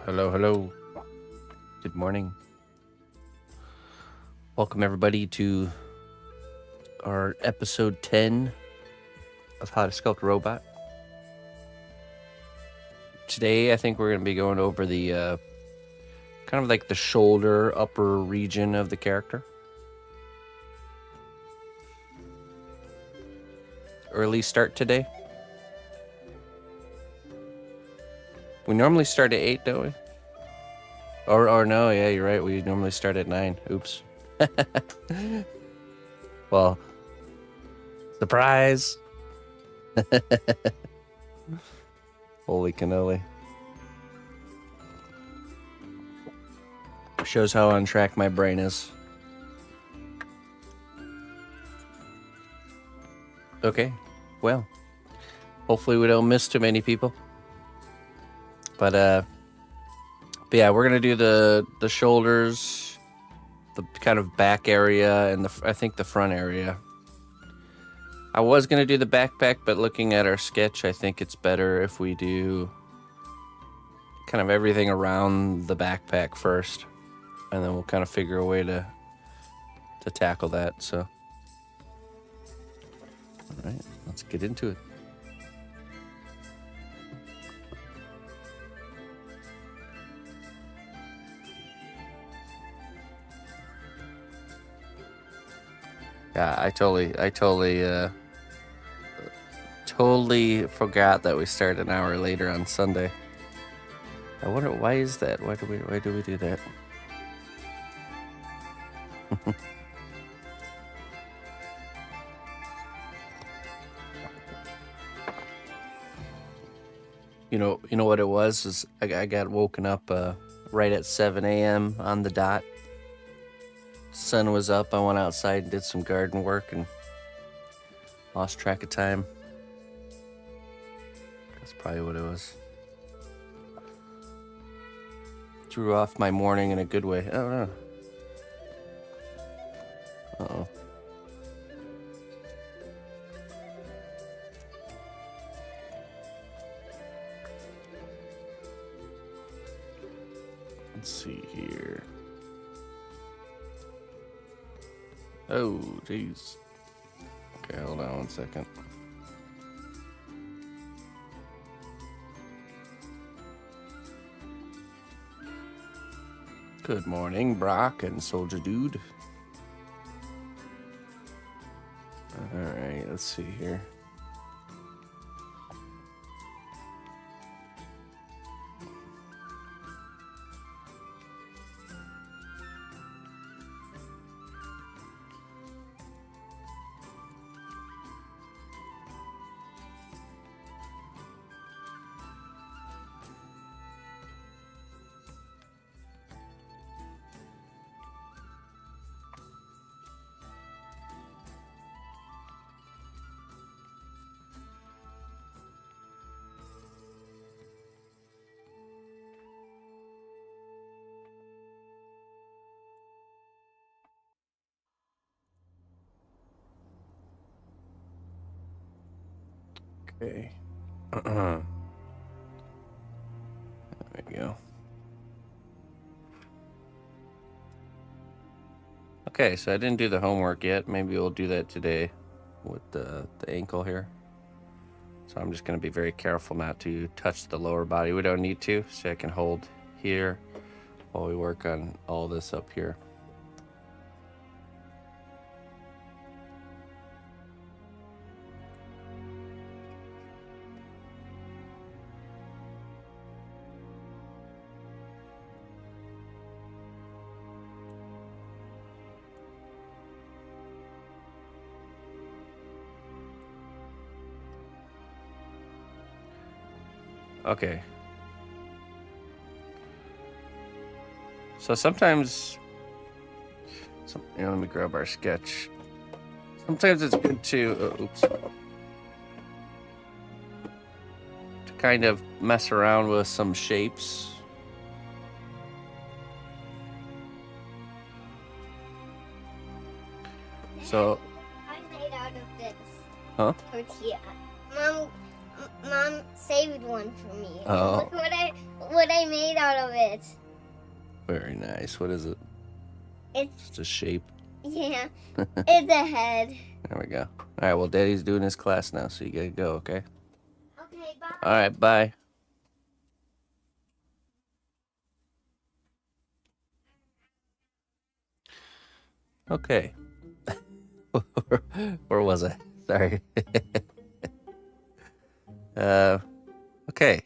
Hello, hello. Good morning. Welcome, everybody, to our episode 10 of How to Sculpt a Robot. Today, I think we're going to be going over the kind of like the shoulder, upper region of the character. Early start today. We normally start at 8, don't we? Or no, yeah, you're right. We normally start at 9. Oops. Well, surprise. Holy cannoli. Shows how on track my brain is. Okay, well, hopefully we don't miss too many people. But yeah, we're gonna do the shoulders, the kind of back area, and I think the front area. I was gonna do the backpack, but looking at our sketch, I think it's better if we do kind of everything around the backpack first, and then we'll kind of figure a way to tackle that. So, all right, let's get into it. Yeah, I totally forgot that we start an hour later on Sunday. I wonder why is that? Why do we do that? You know what it was is I got woken up right at 7 a.m. on the dot. Sun was up. I went outside and did some garden work and lost track of time. That's probably what it was. Threw off my morning in a good way. I don't know. Uh-oh. Let's see here. Oh, jeez. Okay, hold on one second. Good morning, Brock and Soldier Dude. Alright, let's see here. Okay. There we go. Okay, so I didn't do the homework yet. Maybe we'll do that today with the ankle here. So I'm just going to be very careful not to touch the lower body. We don't need to, so I can hold here while we work on all this up here. Okay. So sometimes, let me grab our sketch. Sometimes it's good to, to kind of mess around with some shapes. So. I made out of this. Huh? Tortilla. Mom saved one for me. Oh. what I made out of it. Very nice. What is it? It's a shape. Yeah, it's a head. There we go. All right, well, Daddy's doing his class now, so you gotta go, okay? Okay, bye. All right, bye. Okay. Where was I? Sorry. Okay.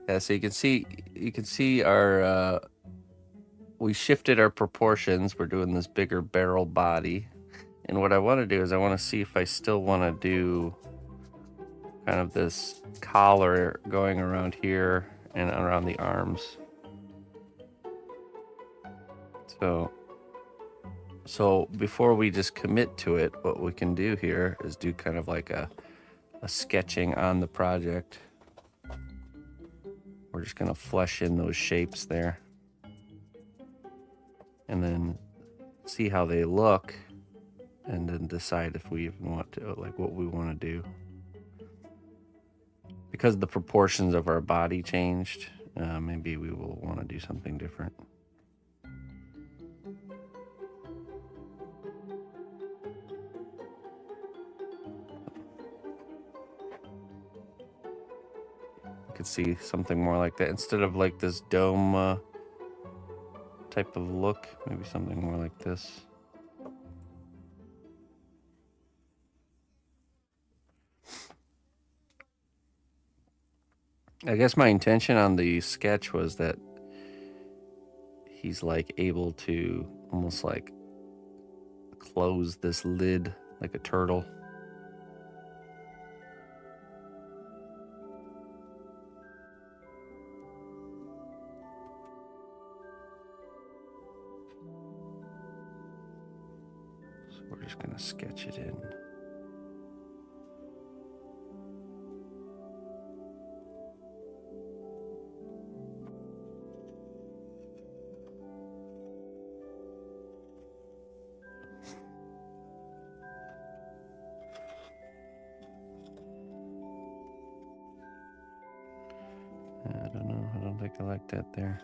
Yeah, so you can see our we shifted our proportions. We're doing this bigger barrel body. And what I want to do is I want to see if I still want to do kind of this collar going around here and around the arms. So before we just commit to it, what we can do here is do kind of like a sketching on the project. We're just gonna flesh in those shapes there and then see how they look and then decide if we even want to, like what we want to do. Because the proportions of our body changed, maybe we will want to do something different. You could see something more like that instead of like this dome type of look, maybe something more like this. I guess my intention on the sketch was that he's like able to almost like close this lid like a turtle. So we're just gonna sketch it in. I don't know. I don't think I like that there.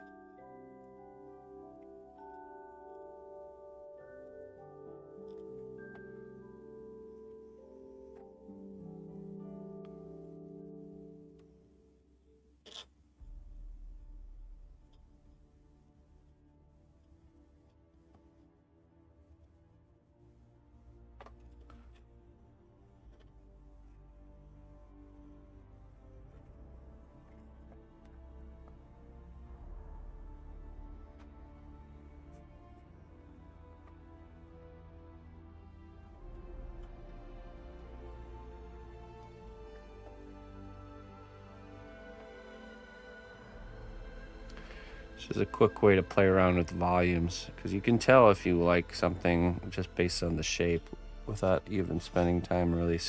This is a quick way to play around with volumes, because you can tell if you like something just based on the shape without even spending time really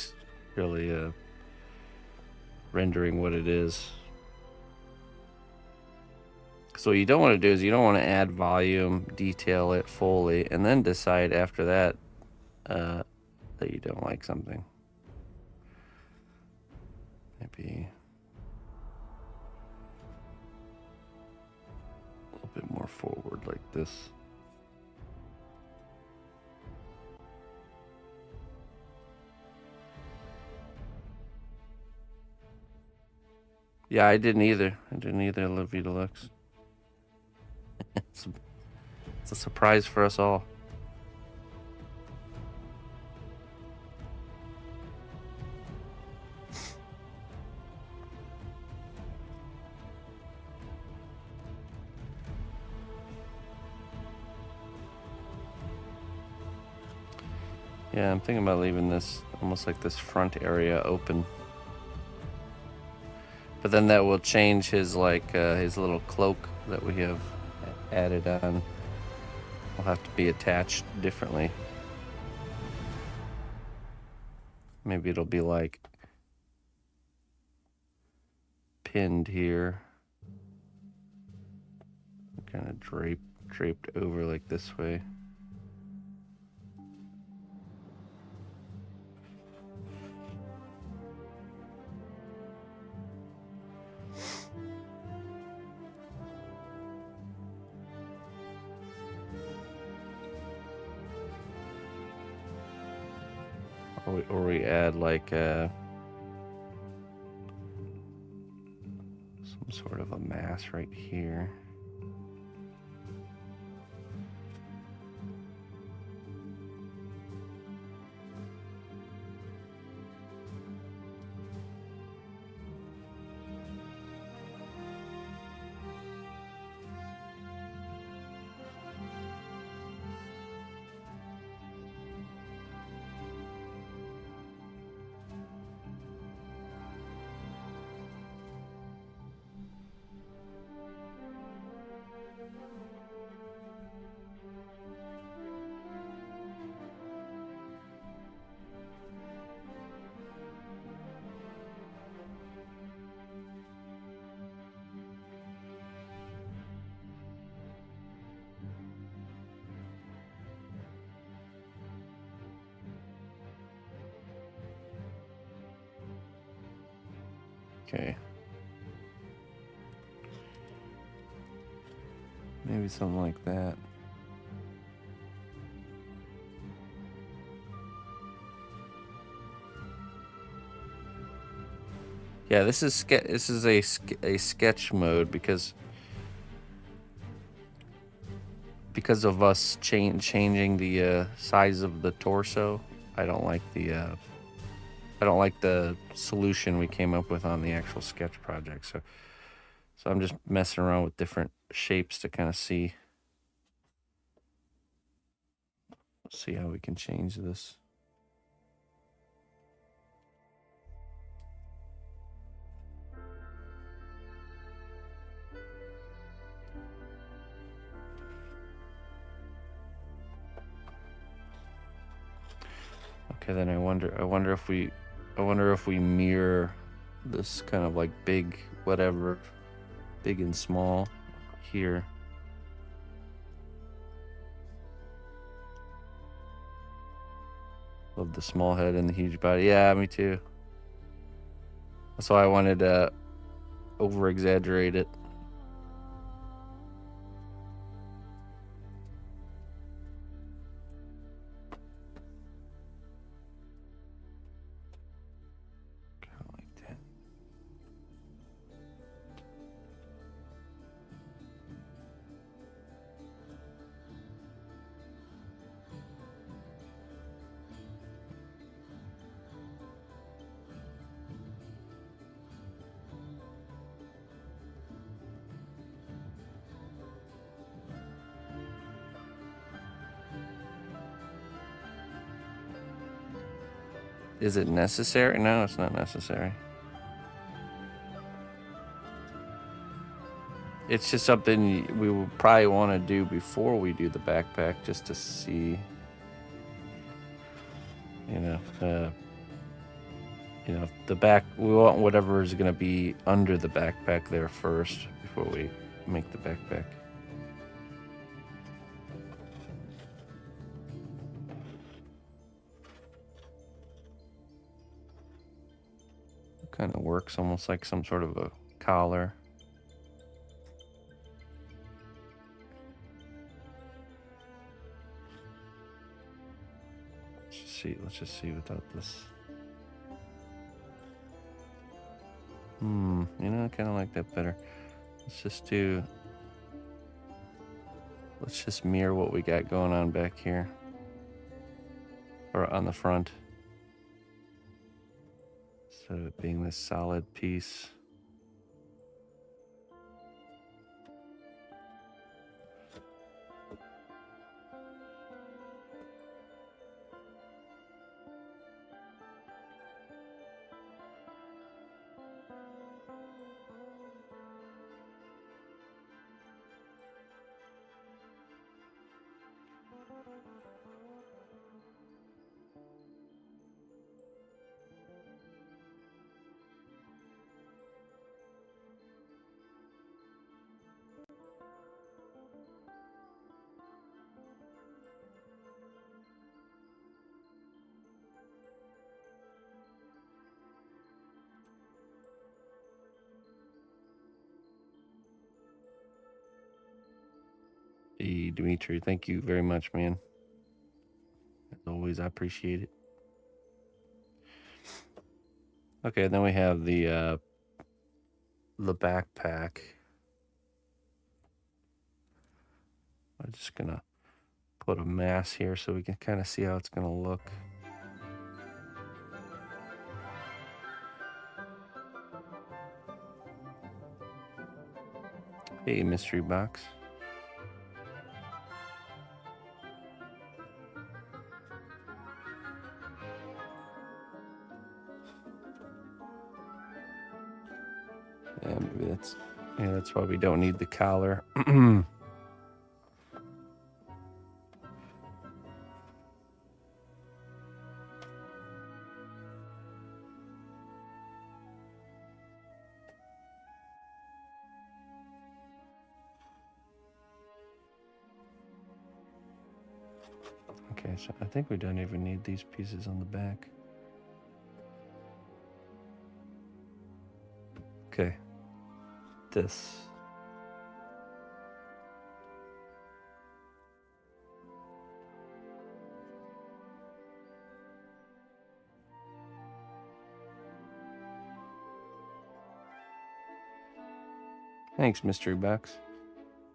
rendering what it is. So what you don't want to do is you don't want to add volume, detail it fully, and then decide after that that you don't like something. Maybe a little bit more forward like this. Yeah, I didn't either. Love you Deluxe. It's a surprise for us all. Yeah, I'm thinking about leaving this almost like this front area open. But then that will change his his little cloak that we have added on. Will have to be attached differently. Maybe it'll be like pinned here. Kind of draped over like this way. or we add like some sort of a mass right here. Okay. Maybe something like that. Yeah, this is a sketch mode because of us changing the size of the torso. I don't like the solution we came up with on the actual sketch project. So I'm just messing around with different shapes to kind of see how we can change this. Okay, then I wonder if we mirror this kind of like big whatever, big and small here. Love the small head and the huge body. Yeah, me too. That's why I wanted to over exaggerate it. Kind of like that. Is it necessary? No, it's not necessary. It's just something we will probably want to do before we do the backpack, just to see, the back. We want whatever is going to be under the backpack there first before we make the backpack. It kind of works almost like some sort of a collar. Let's just see without this. I kind of like that better. Let's just mirror what we got going on back here. Or on the front. Instead of it being this solid piece. Hey, Dimitri, thank you very much, man. As always, I appreciate it. Okay, then we have the backpack. I'm just gonna put a mass here so we can kind of see how it's gonna look. Hey, mystery box. Yeah, maybe that's why we don't need the collar. Okay, so I think we don't even need these pieces on the back. Okay. This. Thanks, mystery box.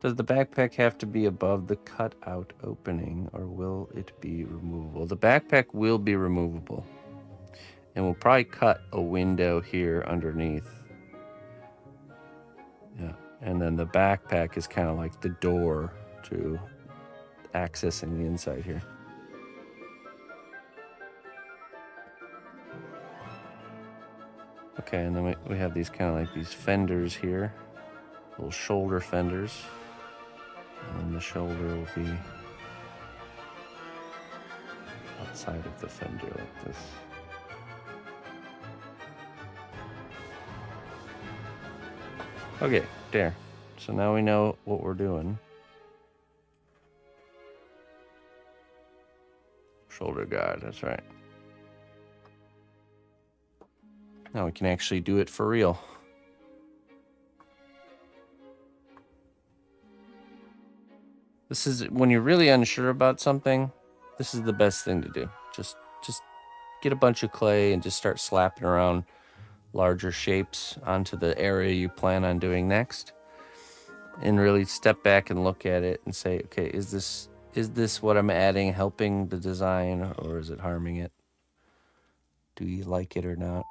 Does the backpack have to be above the cutout opening, or will it be removable? The backpack will be removable. And we'll probably cut a window here underneath. Yeah. And then the backpack is kind of like the door to accessing the inside here. Okay, and then we have these kind of like these fenders here. Little shoulder fenders. And then the shoulder will be outside of the fender like this. Okay, there. So now we know what we're doing. Shoulder guard, that's right. Now we can actually do it for real. This is when you're really unsure about something, this is the best thing to do. Just get a bunch of clay and just start slapping around larger shapes onto the area you plan on doing next. And really step back and look at it and say, okay, is this what I'm adding helping the design, or is it harming it? Do you like it or not?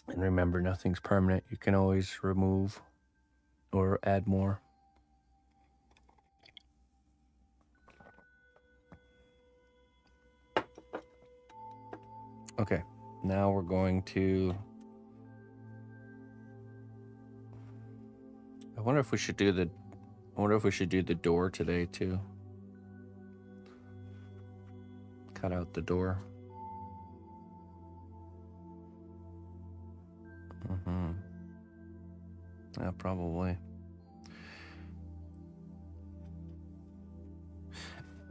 And remember, nothing's permanent. You can always remove or add more. Okay, now we're going to... I wonder if we should do the door today too. Cut out the door. Yeah, probably.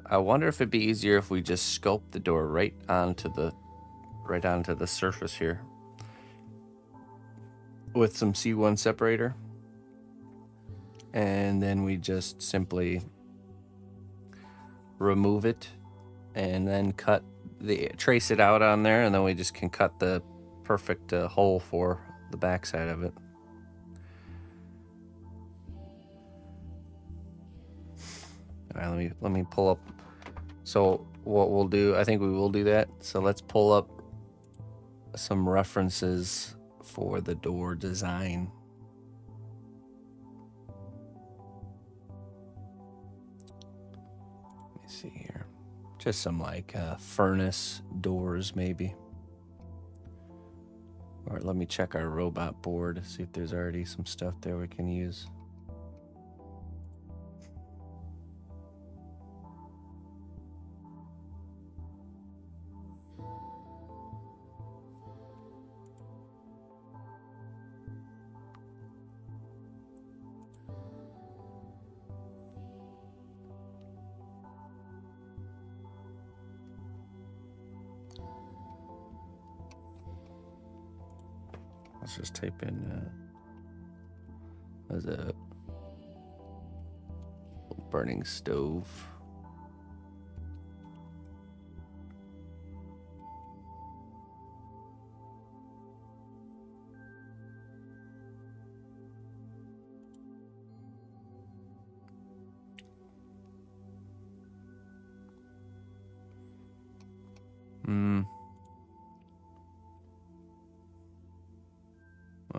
I wonder if it'd be easier if we just sculpt the door right onto the surface here with some C1 separator, and then we just simply remove it and then trace it out on there, and then we just can cut the perfect hole for the back side of it. All right, let me pull up. So what we'll do, I think we will do that. So let's pull up some references for the door design. Let me see here. Just some like furnace doors maybe. Or let me check our robot board, see if there's already some stuff there we can use. Let's just type in as a burning stove.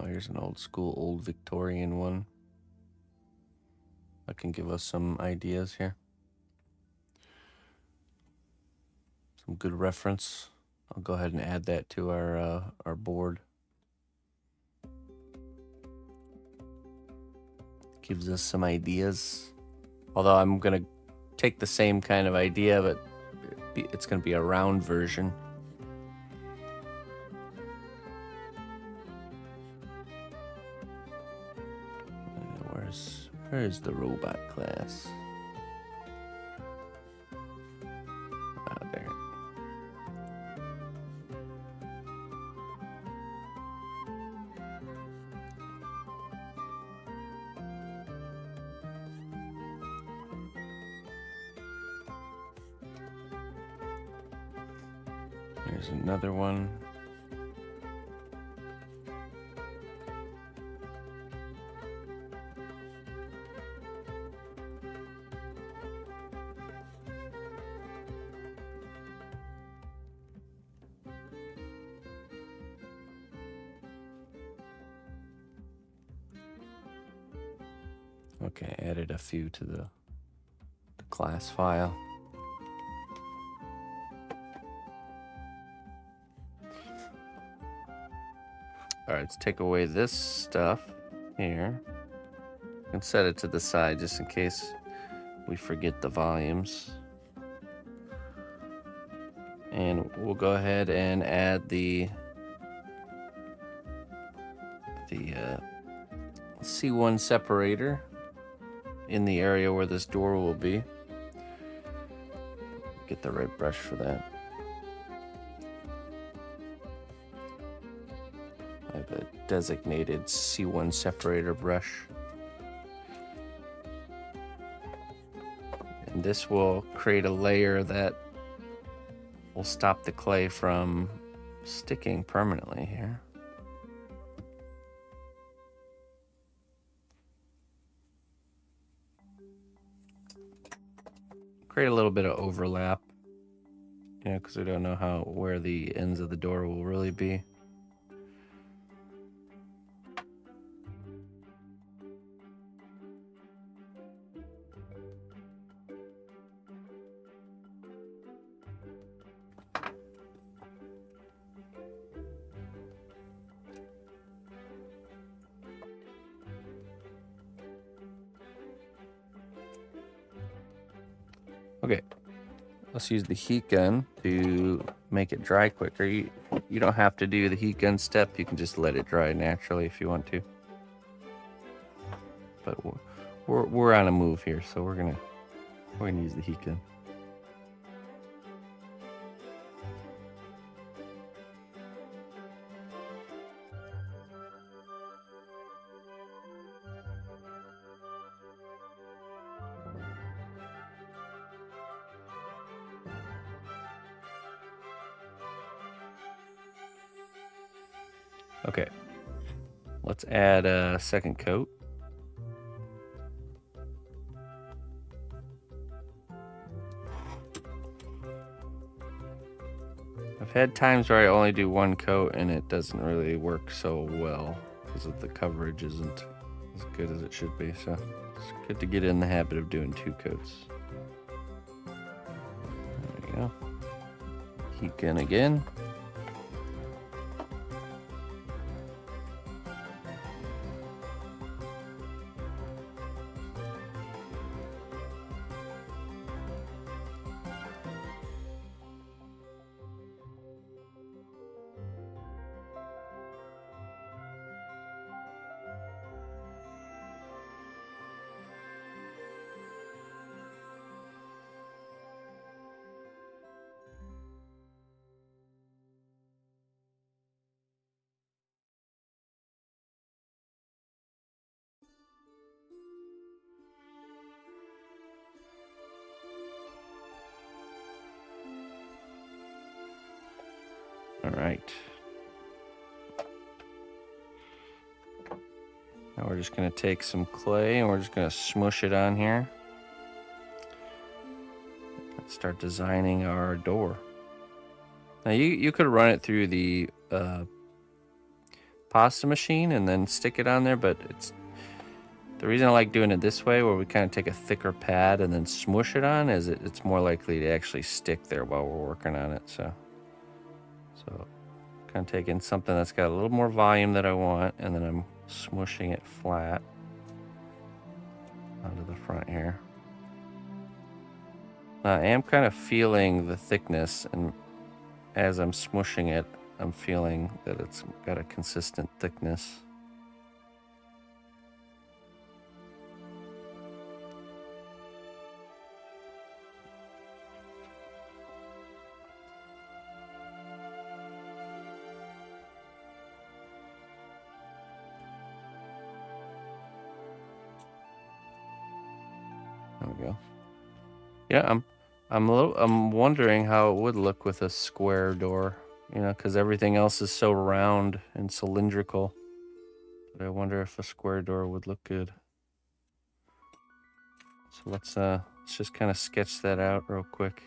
Oh, here's an old school, old Victorian one. That can give us some ideas here. Some good reference. I'll go ahead and add that to our board. Gives us some ideas. Although I'm gonna take the same kind of idea, but it's gonna be a round version. Where's the robot class? There. There's another one. Okay, added a few to the class file. All right, let's take away this stuff here and set it to the side just in case we forget the volumes. And we'll go ahead and add the C1 separator in the area where this door will be. Get the right brush for that. I have a designated C1 separator brush. And this will create a layer that will stop the clay from sticking permanently here. Create a little bit of overlap, you know, because we don't know where the ends of the door will really be. Okay, let's use the heat gun to make it dry quicker. You don't have to do the heat gun step. You can just let it dry naturally if you want to. But we're on a move here, so we're gonna use the heat gun. Okay, let's add a second coat. I've had times where I only do one coat and it doesn't really work so well because of the coverage isn't as good as it should be, so it's good to get in the habit of doing 2 coats. There we go. Heat gun again. All right. Now we're just going to take some clay and we're just going to smush it on here. Let's start designing our door. Now you could run it through the pasta machine and then stick it on there, but it's the reason I like doing it this way, where we kind of take a thicker pad and then smush it on, is it's more likely to actually stick there while we're working on it. So kind of taking something that's got a little more volume that I want, and then I'm smushing it flat onto the front here. Now, I am kind of feeling the thickness, and as I'm smushing it, I'm feeling that it's got a consistent thickness. There we go. Yeah, I'm wondering how it would look with a square door, you know, because everything else is so round and cylindrical. But I wonder if a square door would look good. So let's just kind of sketch that out real quick.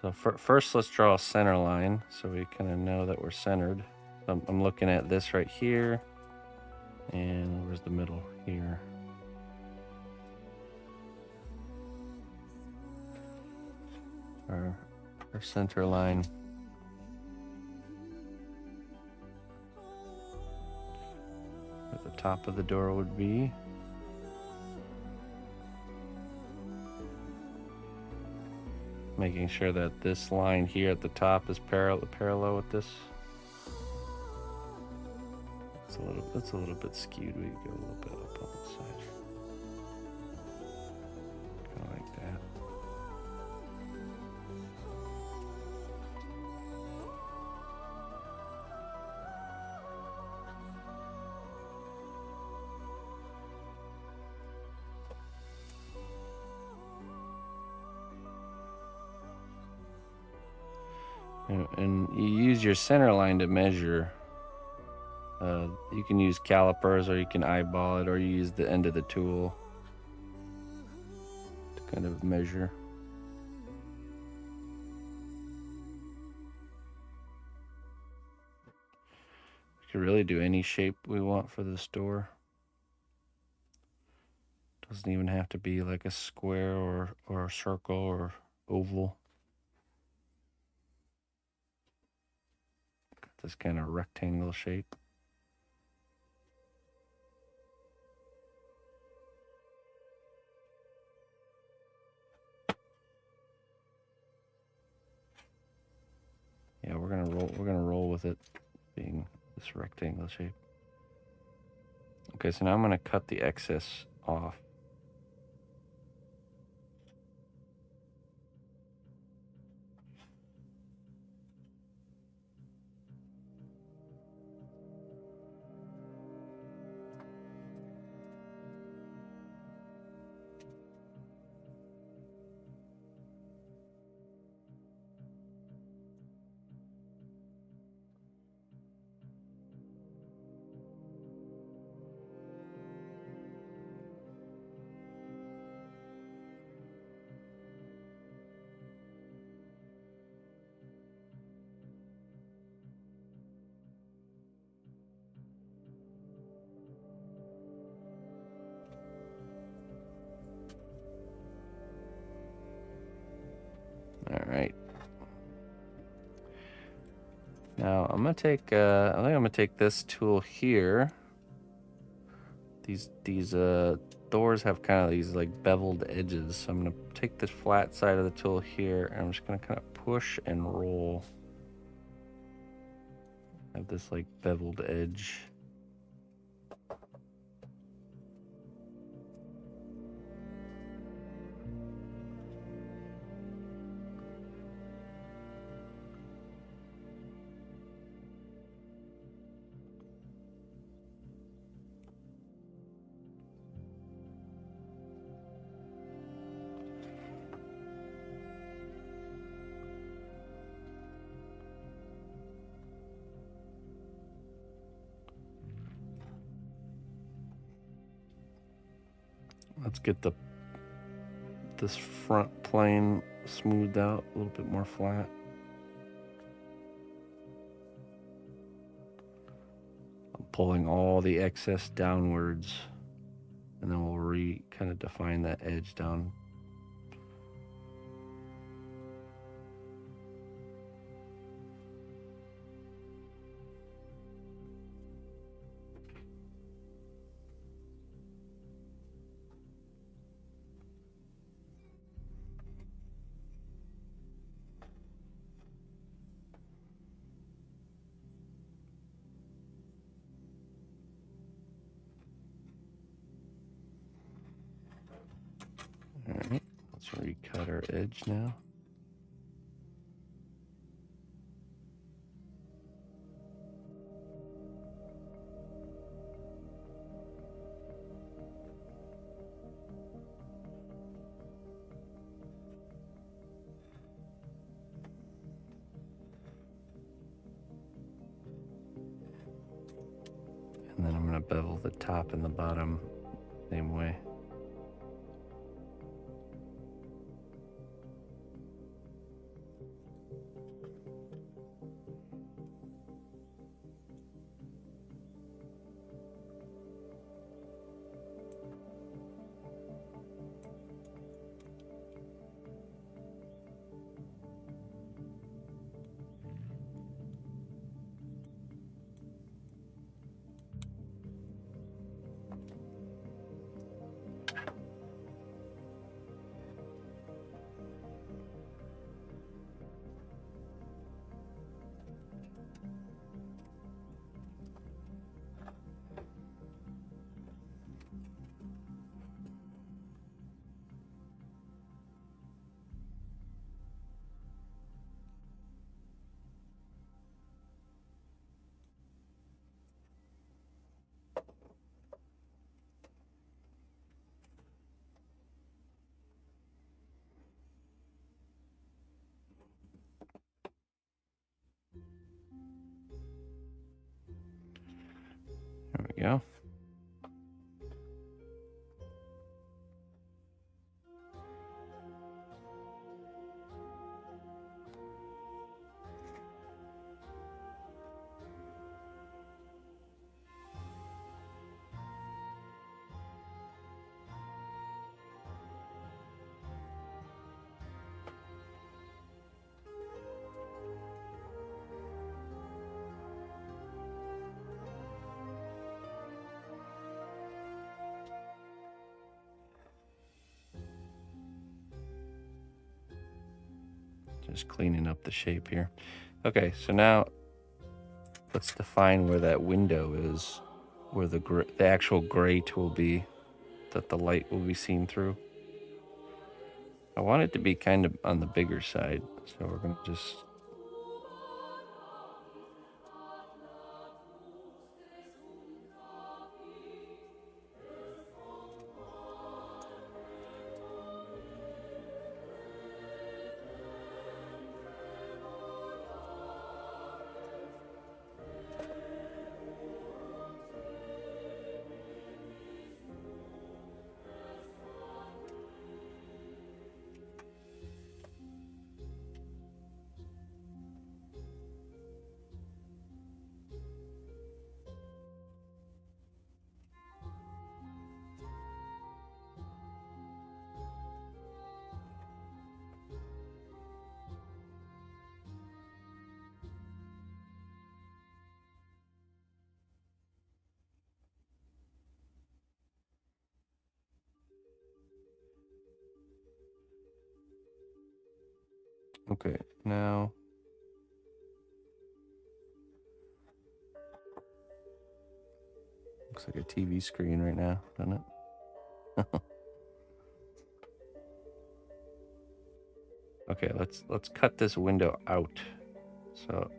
So first, let's draw a center line so we kind of know that we're centered. I'm looking at this right here, and where's the middle here? Our center line. Where the top of the door would be. Making sure that this line here at the top is parallel with this. It's a little bit skewed. We could go a little bit up on the side. Kind of like that. And you use your center line to measure. You can use calipers, or you can eyeball it, or you use the end of the tool to kind of measure. We could really do any shape we want for this door. Doesn't even have to be like a square or a circle or oval. Got this kind of rectangle shape. Yeah, we're gonna roll with it being this rectangle shape. Okay, so now I'm gonna cut the excess off. All right. Now I'm gonna take. I think I'm gonna take this tool here. These doors have kind of these like beveled edges, so I'm gonna take the flat side of the tool here, and I'm just gonna kind of push and roll. Have this like beveled edge. Let's get this front plane smoothed out a little bit more flat. pulling all the excess downwards, and then we'll kind of define that edge down. All right, let's recut our edge now. And then I'm going to bevel the top and the bottom same way. There we go. Just cleaning up the shape here. Okay, so now let's define where that window is, where the actual grate will be, that the light will be seen through. I want it to be kind of on the bigger side, so we're going to just okay, now looks like a TV screen right now, doesn't it? Okay, let's cut this window out. So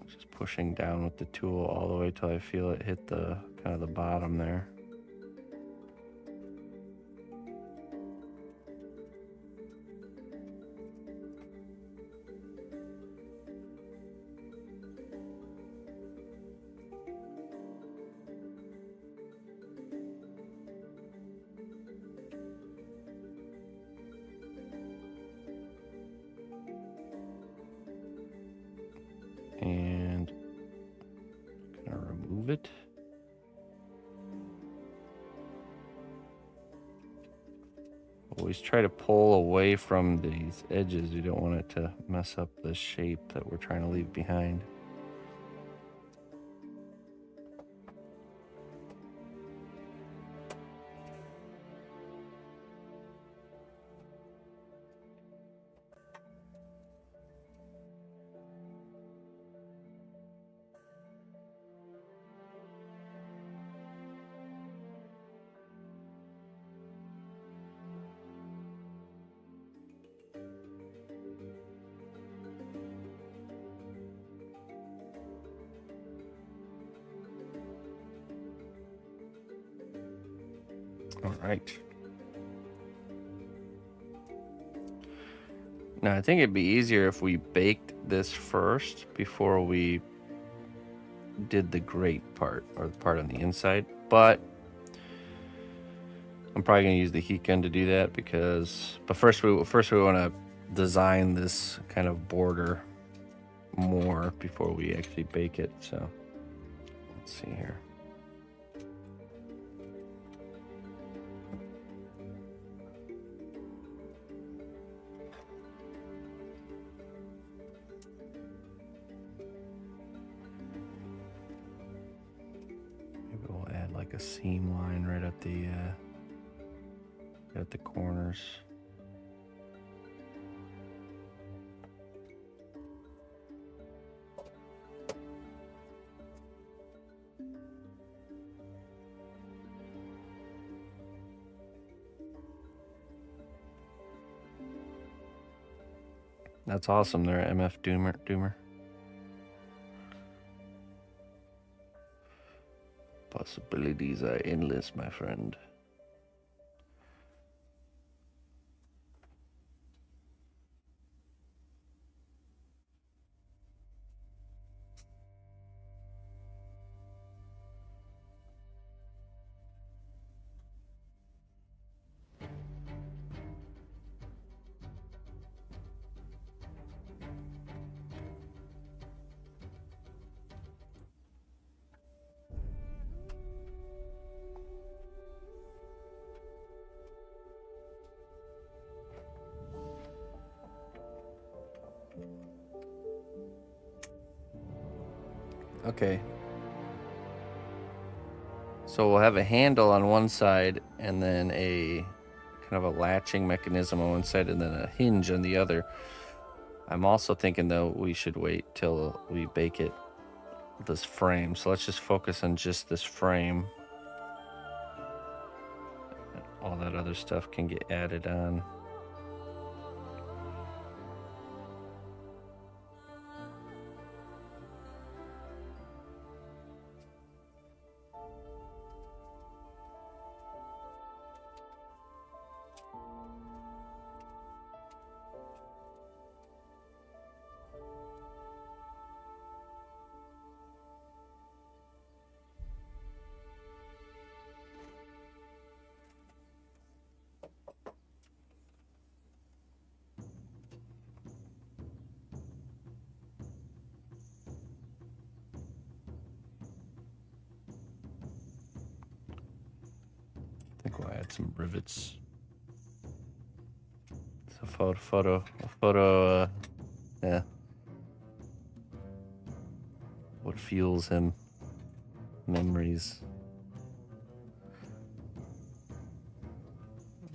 just pushing down with the tool all the way till I feel it hit the kind of the bottom there. And little bit. Always try to pull away from these edges. You don't want it to mess up the shape that we're trying to leave behind. All right. Now I think it'd be easier if we baked this first before we did the grate part, or the part on the inside, but I'm probably gonna use the heat gun to do that but first we want to design this kind of border more before we actually bake it. So let's see here. Maybe we'll add like a seam line right at the corners. That's awesome there, MF Doomer. Possibilities are endless, my friend. Okay. So we'll have a handle on one side and then a kind of a latching mechanism on one side and then a hinge on the other. I'm also thinking though we should wait till we bake it, this frame. So let's just focus on just this frame. All that other stuff can get added on. I think we'll add some rivets. It's a photo, yeah. What fuels him? Memories.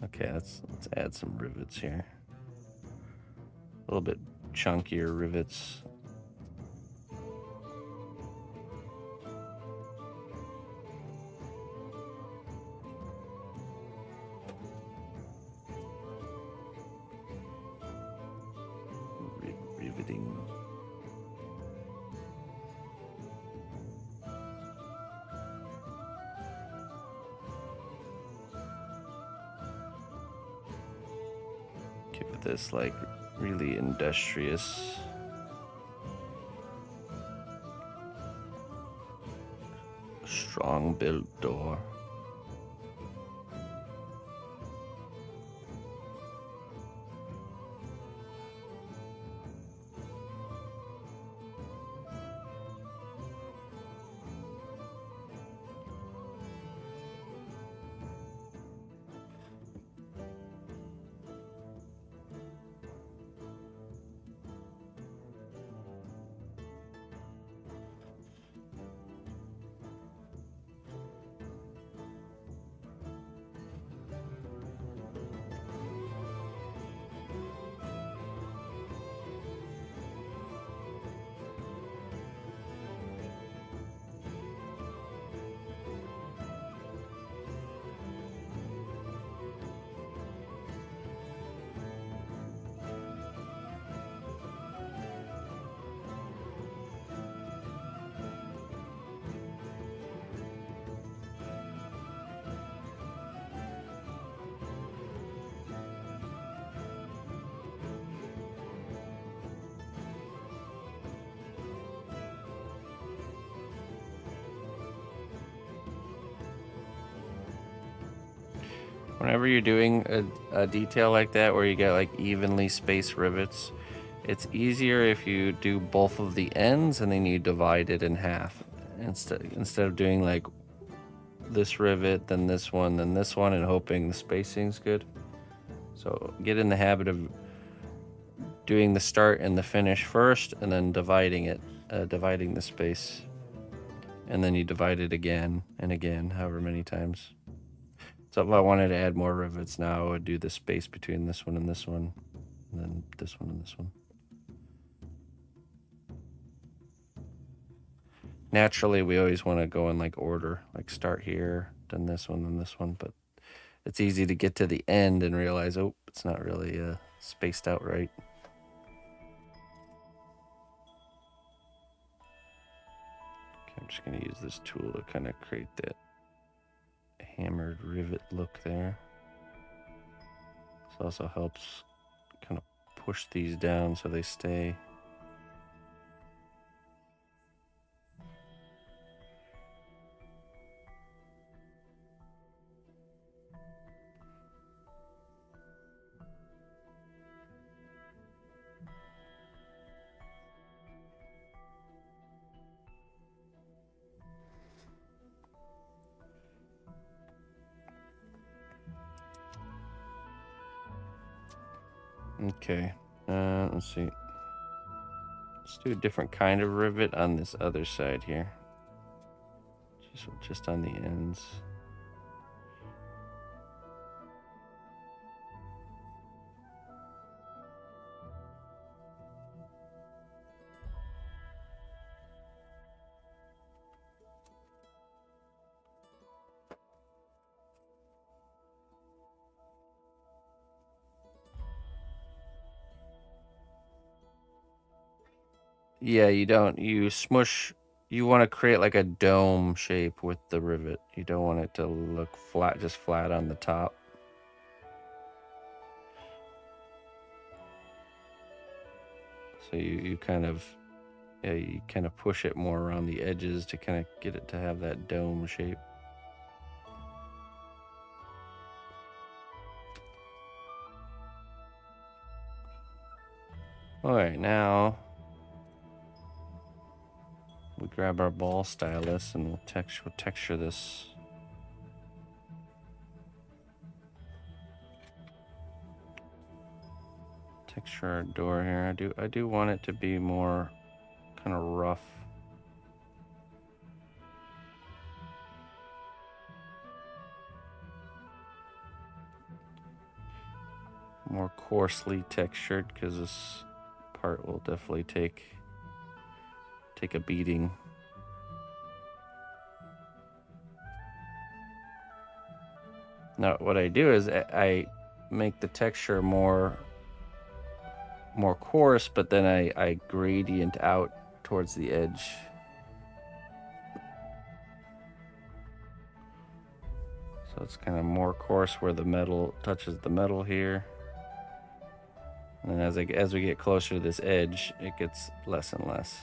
Okay, let's add some rivets here. A little bit chunkier rivets. Riveting. Give this like really industrious. Strong built door. Whenever you're doing a detail like that where you get like evenly spaced rivets, it's easier if you do both of the ends and then you divide it in half instead of doing like this rivet, then this one, and hoping the spacing's good. So get in the habit of doing the start and the finish first, and then dividing it, dividing the space, and then you divide it again and again, however many times. So if I wanted to add more rivets now, I would do the space between this one and this one, and then this one and this one. Naturally, we always want to go in like order, like start here, then this one, but it's easy to get to the end and realize, oh, it's not really spaced out right. Okay, I'm just going to use this tool to kind of create that hammered rivet look there. This also helps kind of push these down so they stay. Okay, let's see. Let's do a different kind of rivet on this other side here. Just on the ends. Yeah, you smush, you want to create like a dome shape with the rivet. You don't want it to look flat, just flat on the top. So you kind of, yeah, you kind of push it more around the edges to kind of get it to have that dome shape. All right, now we grab our ball stylus and we'll texture this. Texture our door here. I do want it to be more kind of rough. More coarsely textured, because this part will definitely take a beating. Now what I do is I make the texture more coarse, but then I gradient out towards the edge. So it's kind of more coarse where the metal touches the metal here. And then as we get closer to this edge, it gets less and less.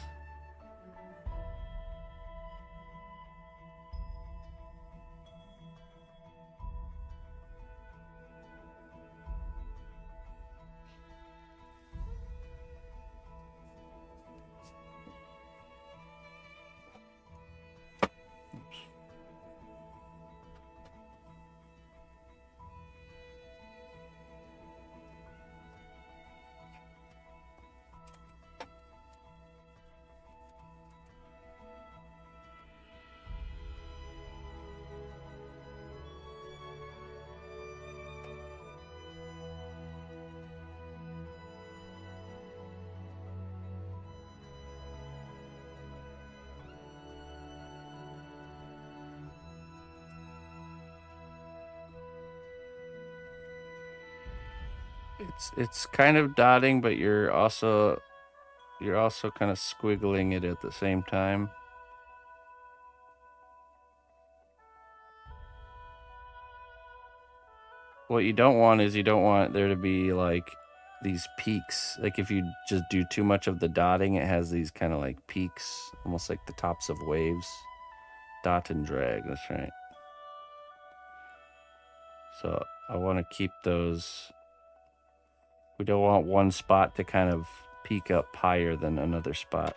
It's kind of dotting, but you're also kind of squiggling it at the same time. What you don't want is, you don't want there to be like these peaks. Like if you just do too much of the dotting, it has these kind of like peaks, almost like the tops of waves. Dot and drag, that's right. So I want to keep those. We don't want one spot to kind of peak up higher than another spot.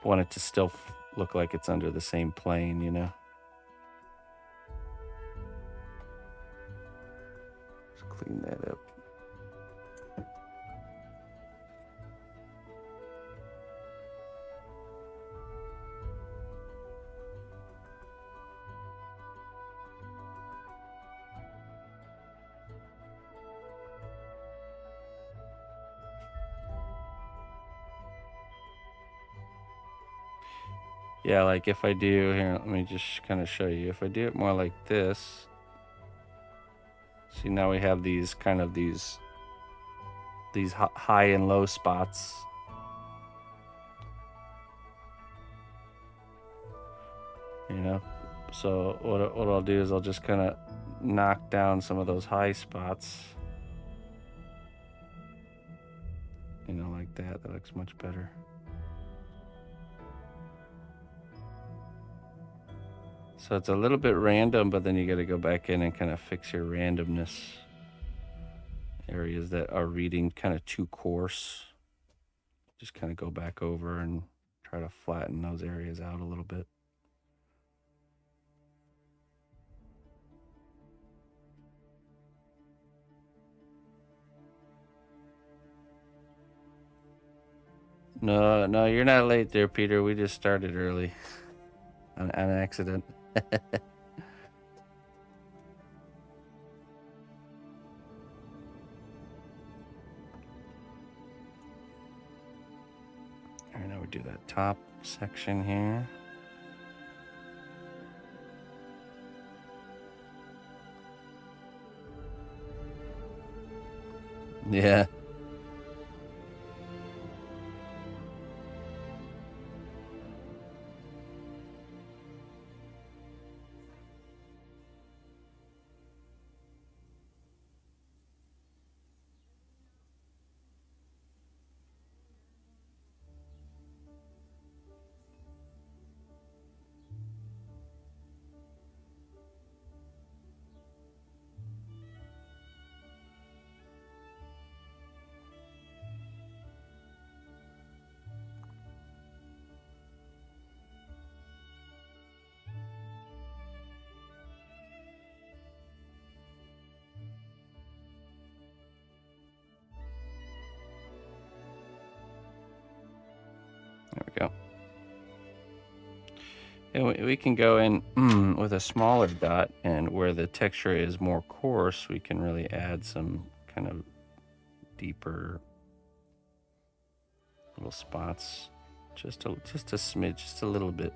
I want it to still look like it's under the same plane, you know? Just clean that up. Yeah, like if I do, here, let me just kind of show you. If I do it more like this, see now we have these kind of these high and low spots. You know, so what I'll do is I'll just kind of knock down some of those high spots. You know, like that. That looks much better. So it's a little bit random, but then you got to go back in and kind of fix your randomness. Areas that are reading kind of too coarse. Just kind of go back over and try to flatten those areas out a little bit. No, you're not late there, Peter. We just started early on accident. All right, now we do that top section here. Yeah. There we go. And we can go in with a smaller dot, and where the texture is more coarse, we can really add some kind of deeper little spots, just a smidge, just a little bit.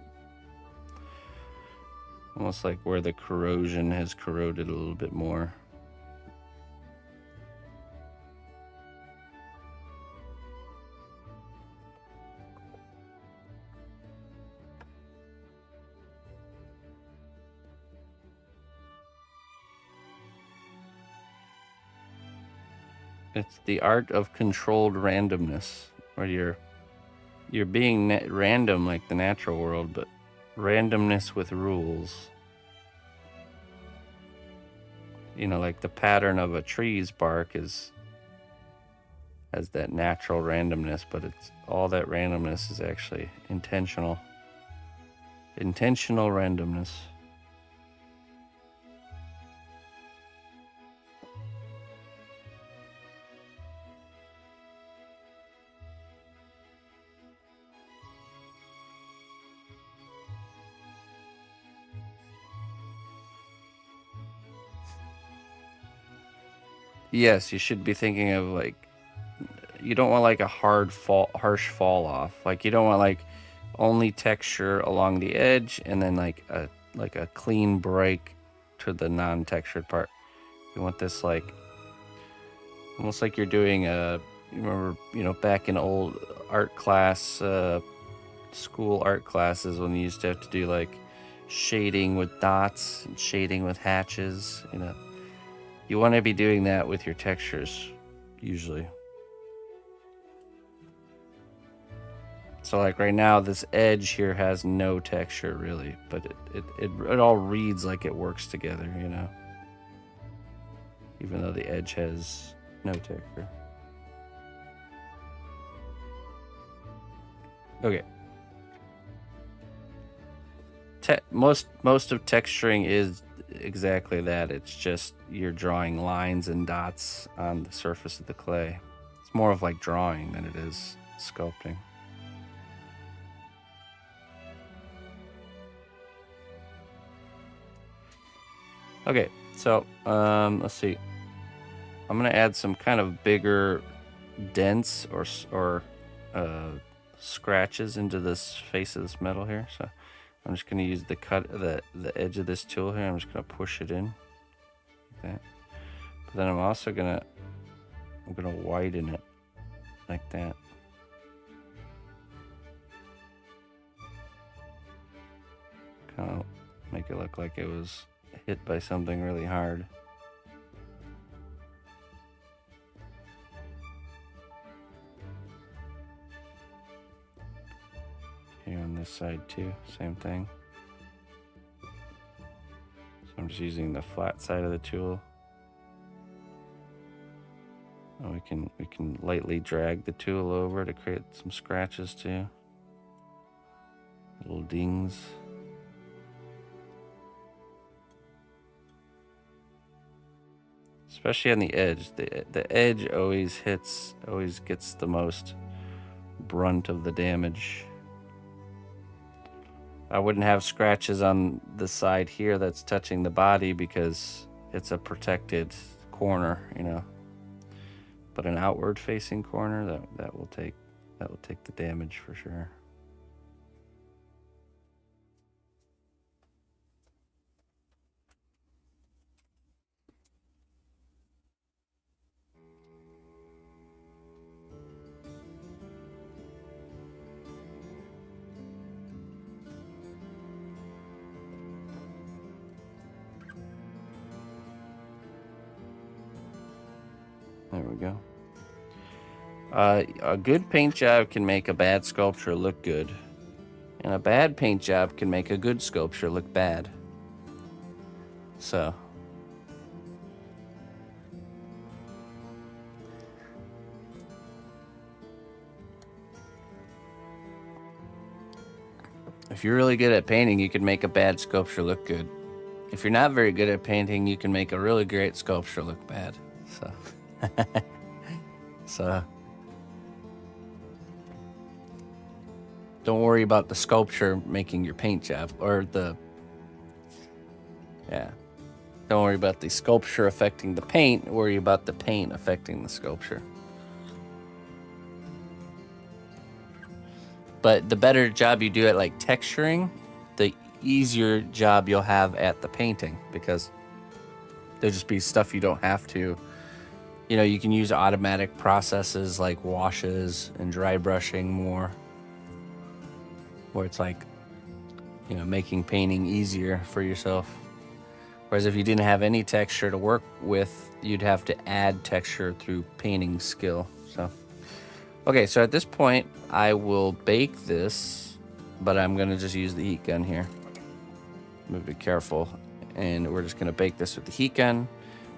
Almost like where the corrosion has corroded a little bit more. It's the art of controlled randomness, where you're being random like the natural world, but randomness with rules. You know, like the pattern of a tree's bark has that natural randomness, but it's all that randomness is actually intentional randomness. Yes, you should be thinking of like, you don't want like a harsh fall off. Like you don't want like only texture along the edge and then like a clean break to the non-textured part. You want this like almost like you're doing you remember, you know, back in old art class, school art classes, when you used to have to do like shading with dots and shading with hatches, you know. You want to be doing that with your textures, usually. So like right now, this edge here has no texture really, but it all reads like it works together, you know. even though the edge has no texture. Okay. Most of texturing is exactly that. It's just you're drawing lines and dots on the surface of the clay. It's more of like drawing than it is sculpting. Okay, so let's see. I'm gonna add some kind of bigger dents or scratches into this face of this metal here. So I'm just gonna use the edge of this tool here. I'm just gonna push it in like that. But then I'm also gonna widen it like that. Kind of make it look like it was hit by something really hard. Here on this side too, same thing. So I'm just using the flat side of the tool. And we can lightly drag the tool over to create some scratches too. Little dings. Especially on the edge. The edge always gets the most brunt of the damage. I wouldn't have scratches on the side here that's touching the body because it's a protected corner, you know. But an outward facing corner that will take the damage for sure. There we go. A good paint job can make a bad sculpture look good, and a bad paint job can make a good sculpture look bad. So, if you're really good at painting, you can make a bad sculpture look good. If you're not very good at painting, you can make a really great sculpture look bad. So, so don't worry about the sculpture making your paint job, or don't worry about the sculpture affecting the paint, worry about the paint affecting the sculpture. But the better job you do at like texturing, the easier job you'll have at the painting, because there'll just be stuff you don't have to. You know, you can use automatic processes like washes and dry brushing more, where it's like, you know, making painting easier for yourself. Whereas if you didn't have any texture to work with, you'd have to add texture through painting skill. So, okay, so at this point, I will bake this, but I'm gonna just use the heat gun here. I'm gonna be careful, and we're just gonna bake this with the heat gun,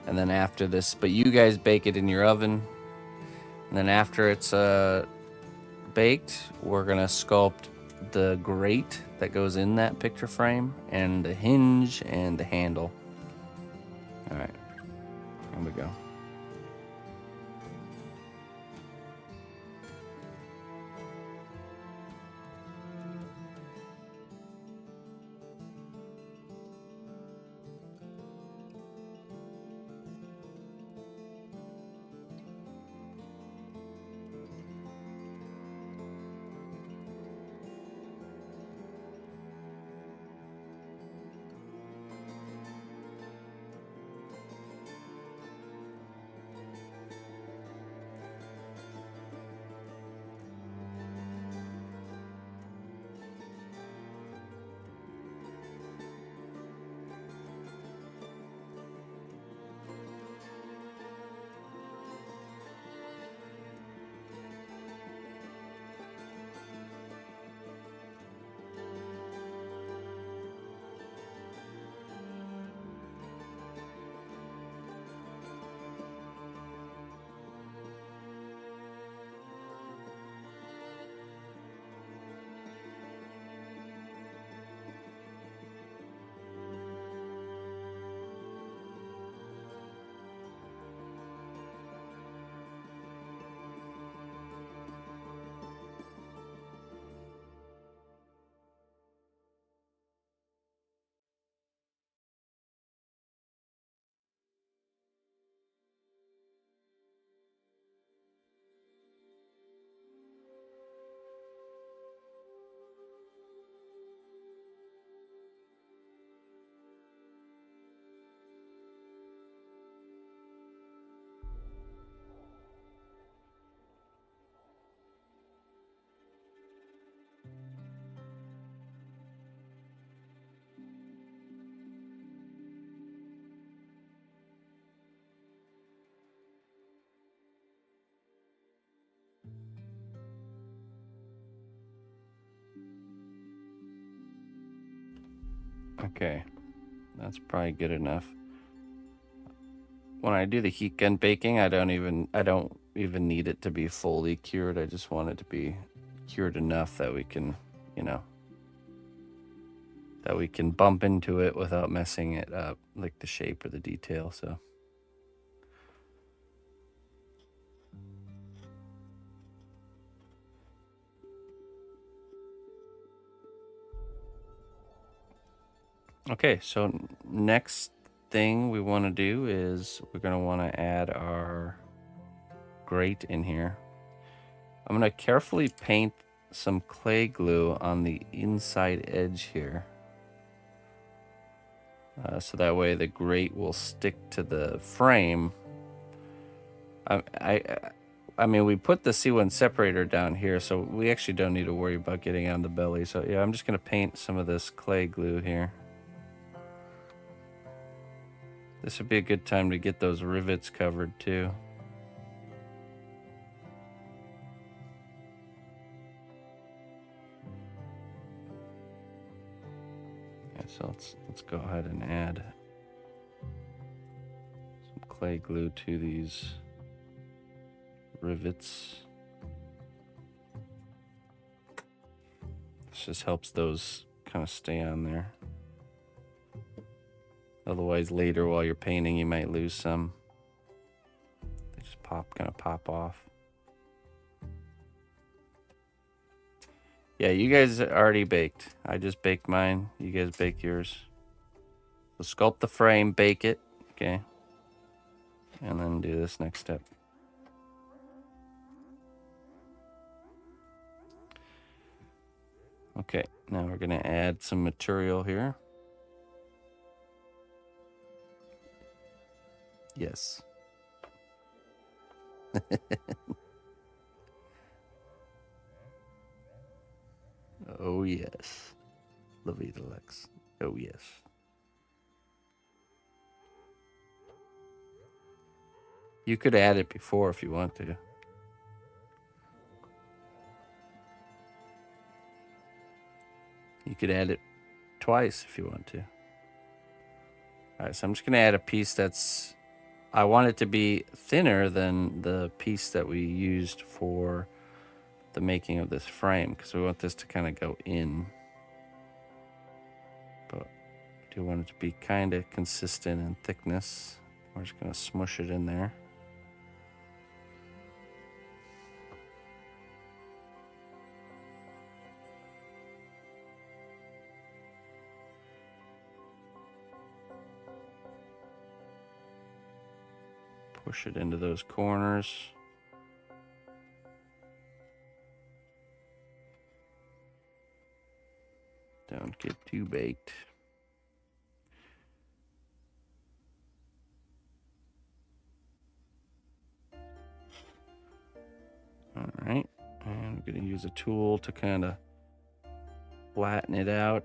and then after this, but you guys bake it in your oven, and then after it's baked, we're gonna sculpt the grate that goes in that picture frame, and the hinge and the handle. All right, here we go. Okay, that's probably good enough. When I do the heat gun baking, I don't even need it to be fully cured. I just want it to be cured enough that we can, you know, that we can bump into it without messing it up, like the shape or the detail. So okay, so next thing we want to do is we're going to want to add our grate in here. I'm going to carefully paint some clay glue on the inside edge here. So that way the grate will stick to the frame. I mean, we put the C1 separator down here, so we actually don't need to worry about getting on the belly. So yeah, I'm just going to paint some of this clay glue here. This would be a good time to get those rivets covered too. Okay, so let's go ahead and add some clay glue to these rivets. This just helps those kind of stay on there. Otherwise, later while you're painting, you might lose some. They just kind of pop off. Yeah, you guys already baked. I just baked mine. You guys bake yours. So sculpt the frame, bake it, okay? And then do this next step. Okay, now we're gonna add some material here. Yes. Oh yes. La Vida Lex. Oh yes. You could add it before if you want to. You could add it twice if you want to. Alright, so I'm just gonna add a piece that's, I want it to be thinner than the piece that we used for the making of this frame, because we want this to kind of go in. But I do want it to be kind of consistent in thickness. We're just gonna smush it in there. Push it into those corners. Don't get too baked. All right, and I'm gonna use a tool to kind of flatten it out.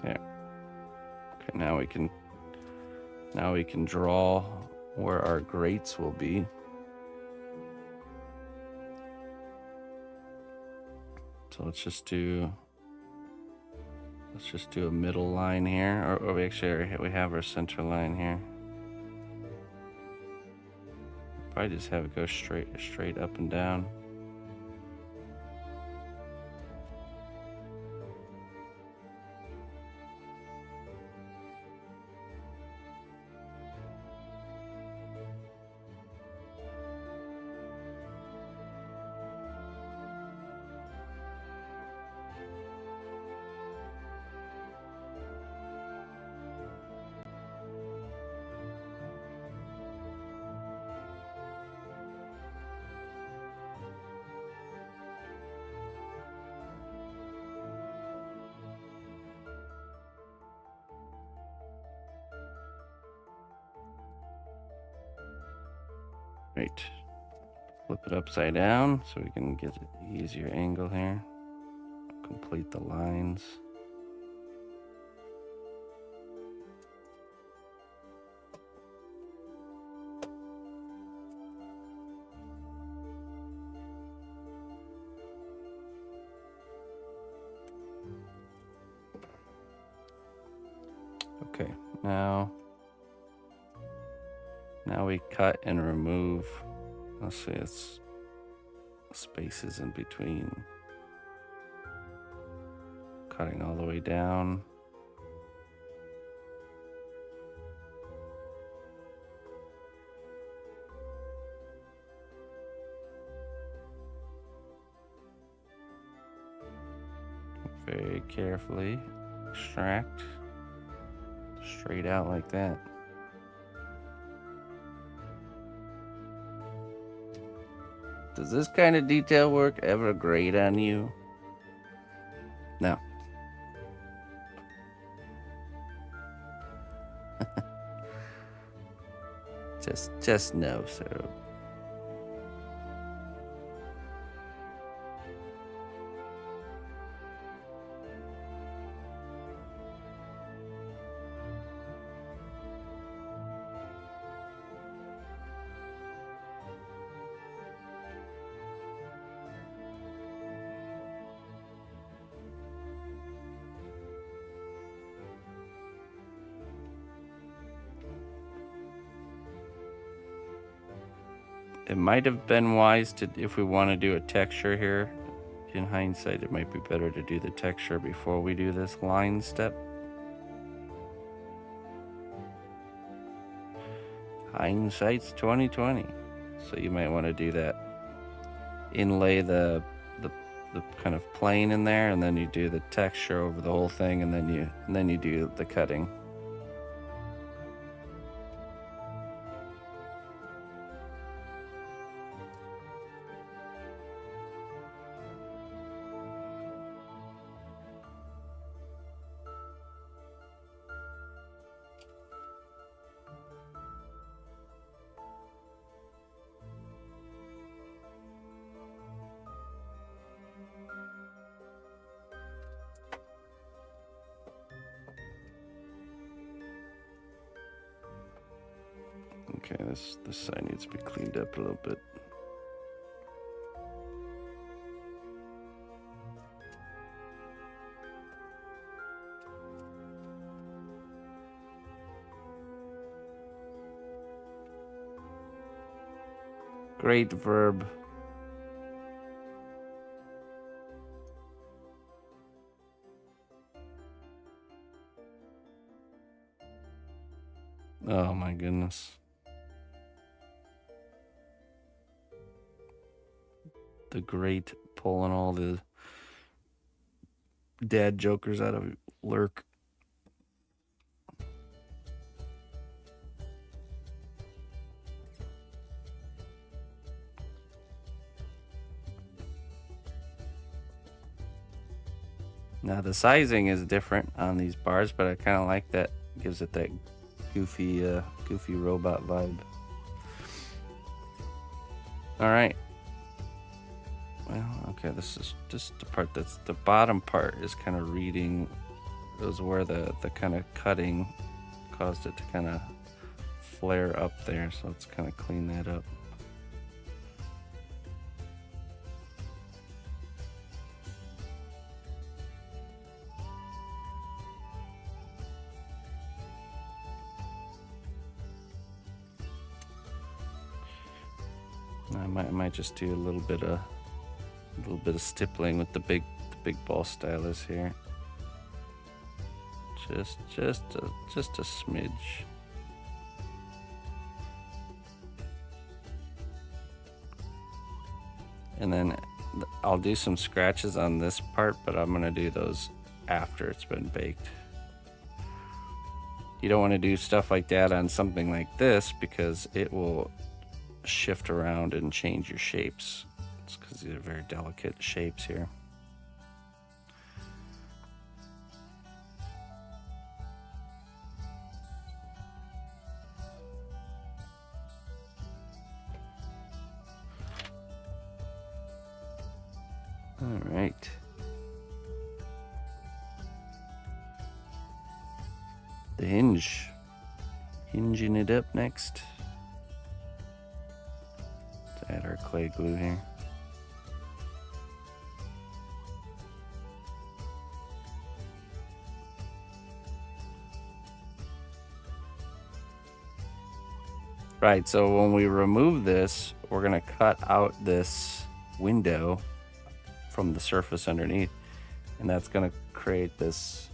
Yeah. Okay, now we can draw where our grates will be. So let's just do a middle line here, or we have our center line here. Probably just have it go straight up and down. Right. Flip it upside down so we can get an easier angle here. Complete the lines. Okay, now we cut and remove. Let's see, it's spaces in between. Cutting all the way down. Very carefully extract straight out like that. Does this kind of detail work ever grate on you? No. just no, so. It might have been wise to, if we want to do a texture here, in hindsight, it might be better to do the texture before we do this line step. Hindsight's 2020. So you might want to do that. Inlay the kind of plane in there, and then you do the texture over the whole thing, and then you do the cutting. Okay, this side needs to be cleaned up a little bit. Great verb. Oh my goodness. The great pulling all the dad jokers out of Lurk. Now the sizing is different on these bars, but I kind of like that. Gives it that goofy robot vibe. All right. Well, okay, this is just the part that's the bottom part is kind of reading. It was where the kind of cutting caused it to kind of flare up there, so let's kind of clean that up. I might just do a little bit of stippling with the big ball stylus here. Just a smidge. And then I'll do some scratches on this part, but I'm gonna do those after it's been baked. You don't want to do stuff like that on something like this because it will shift around and change your shapes. It's because these are very delicate shapes here. All right. The hinge. Hinging it up next. Let's add our clay glue here. Right, so when we remove this, we're gonna cut out this window from the surface underneath, and that's gonna create this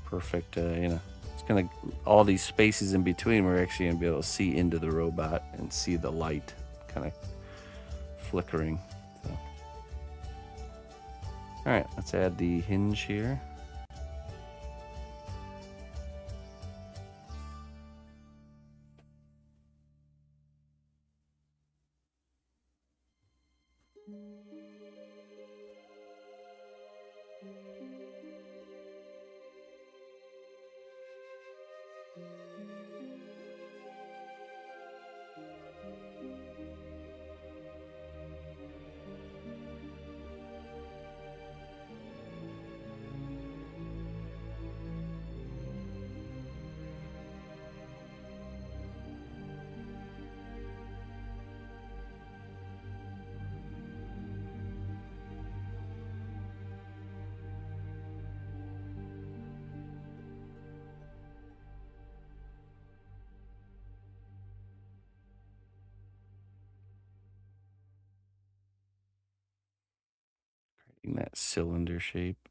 perfect, it's gonna, all these spaces in between, we're actually gonna be able to see into the robot and see the light kind of flickering. So. All right, let's add the hinge here. Creating that cylinder shape.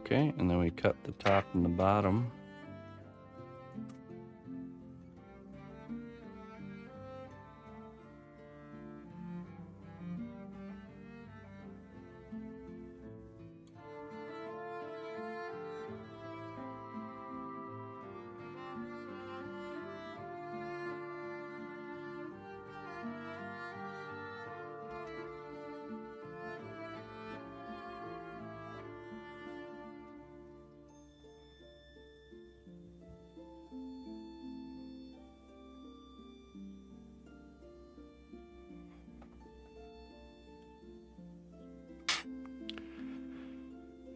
Okay, and then we cut the top and the bottom.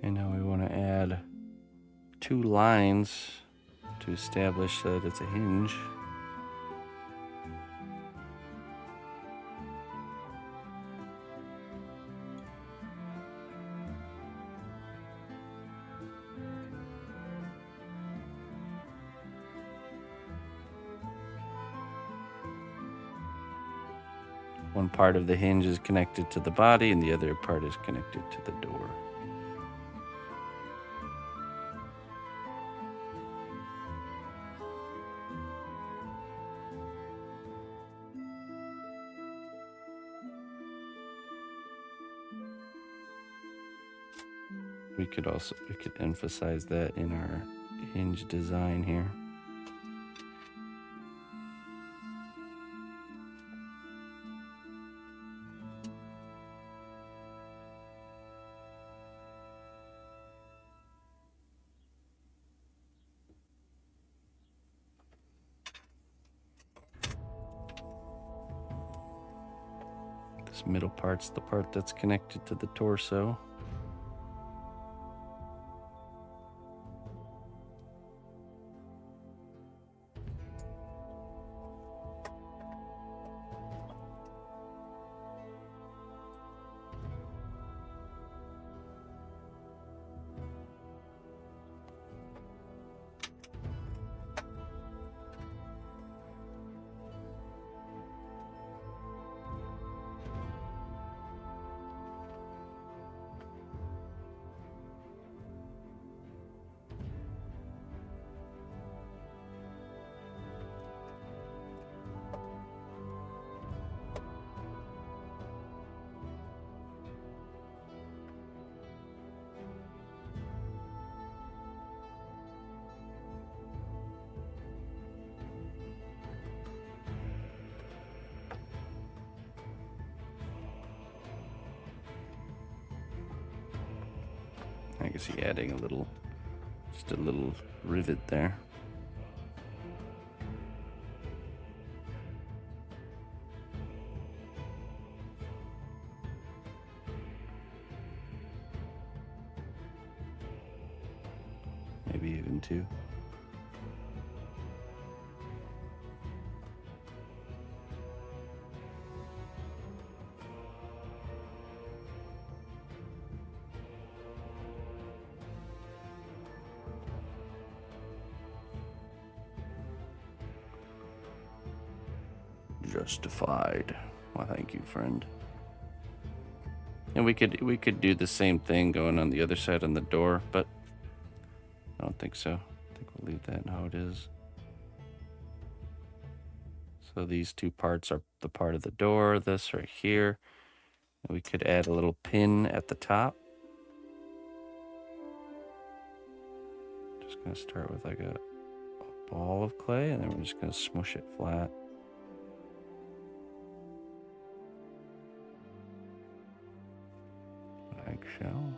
And now we want to add 2 lines to establish that it's a hinge. One part of the hinge is connected to the body and the other part is connected to the door. We could emphasize that in our hinge design here. This middle part's the part that's connected to the torso. can see adding just a little rivet there. Maybe even 2. Justified. Well, thank you, friend. And we could do the same thing going on the other side on the door, but I don't think so. I think we'll leave that how it is. So these 2 parts are the part of the door, this right here. And we could add a little pin at the top. Just gonna start with like a ball of clay, and then we're just gonna smush it flat. Like so.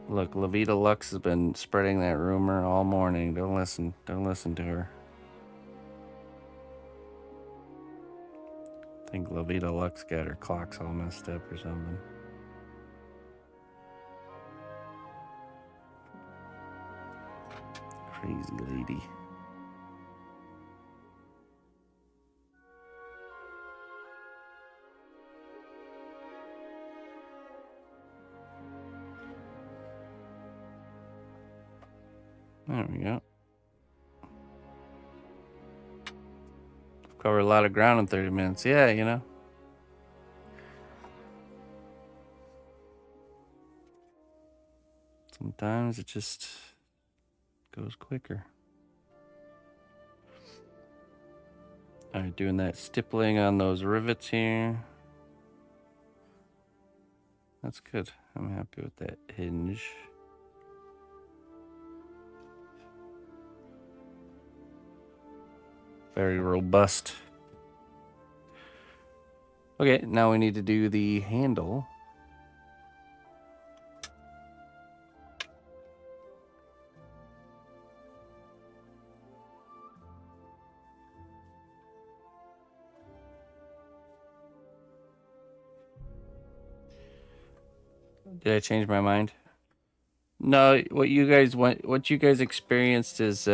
Look, Levita Lux has been spreading that rumor all morning. Don't listen to her. I think Levita Lux got her clocks all messed up or something. Crazy lady. There we go. Covered a lot of ground in 30 minutes. Yeah, you know. Sometimes it just goes quicker. All right, doing that stippling on those rivets here. That's good. I'm happy with that hinge. Very robust. Okay, now we need to do the handle. Did I change my mind? No, what you guys experienced is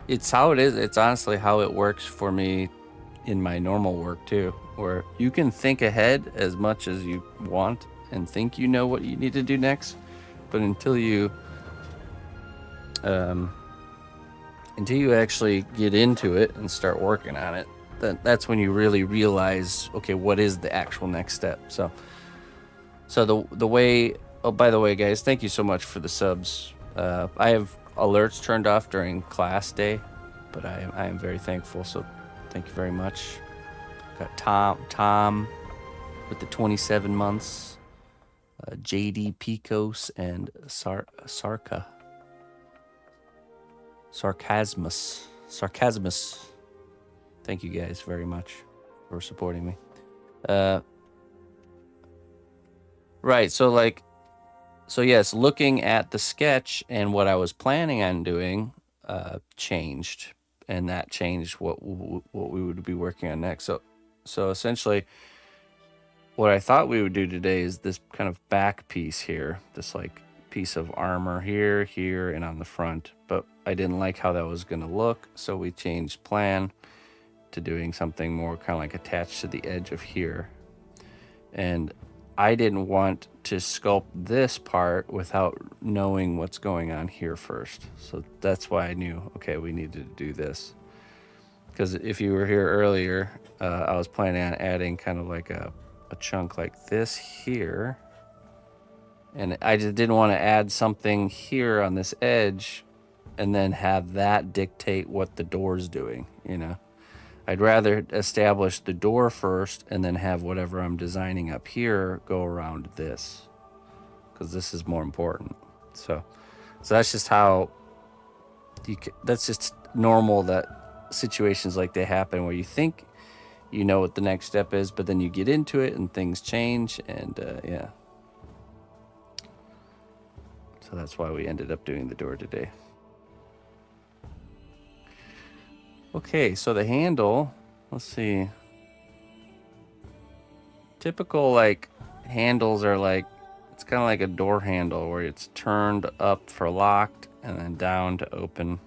it's how it is. It's honestly how it works for me in my normal work too, where you can think ahead as much as you want and think you know what you need to do next, but until you actually get into it and start working on it, that's when you really realize, okay, what is the actual next step. So the way, oh, by the way, guys, thank you so much for the subs. I have alerts turned off during class day, but I am very thankful. So thank you very much. Got Tom with the 27 months, JD Picos, and Sarcasmus. Thank you guys very much for supporting me. Right, so yes, looking at the sketch and what I was planning on doing changed, and that changed what we would be working on next. So essentially, what I thought we would do today is this kind of back piece here, this like piece of armor here, and on the front. But I didn't like how that was going to look, so we changed plan to doing something more kind of like attached to the edge of here. And I didn't want to sculpt this part without knowing what's going on here first. So that's why I knew, okay, we needed to do this. Because if you were here earlier, I was planning on adding kind of like a chunk like this here. And I just didn't want to add something here on this edge and then have that dictate what the door's doing, you know. I'd rather establish the door first and then have whatever I'm designing up here go around this, because this is more important. So that's just how that's just normal, that situations like they happen where you think you know what the next step is, but then you get into it and things change, and yeah. So that's why we ended up doing the door today. Okay, so the handle, let's see. Typical like handles are like, it's kind of like a door handle where it's turned up for locked and then down to open.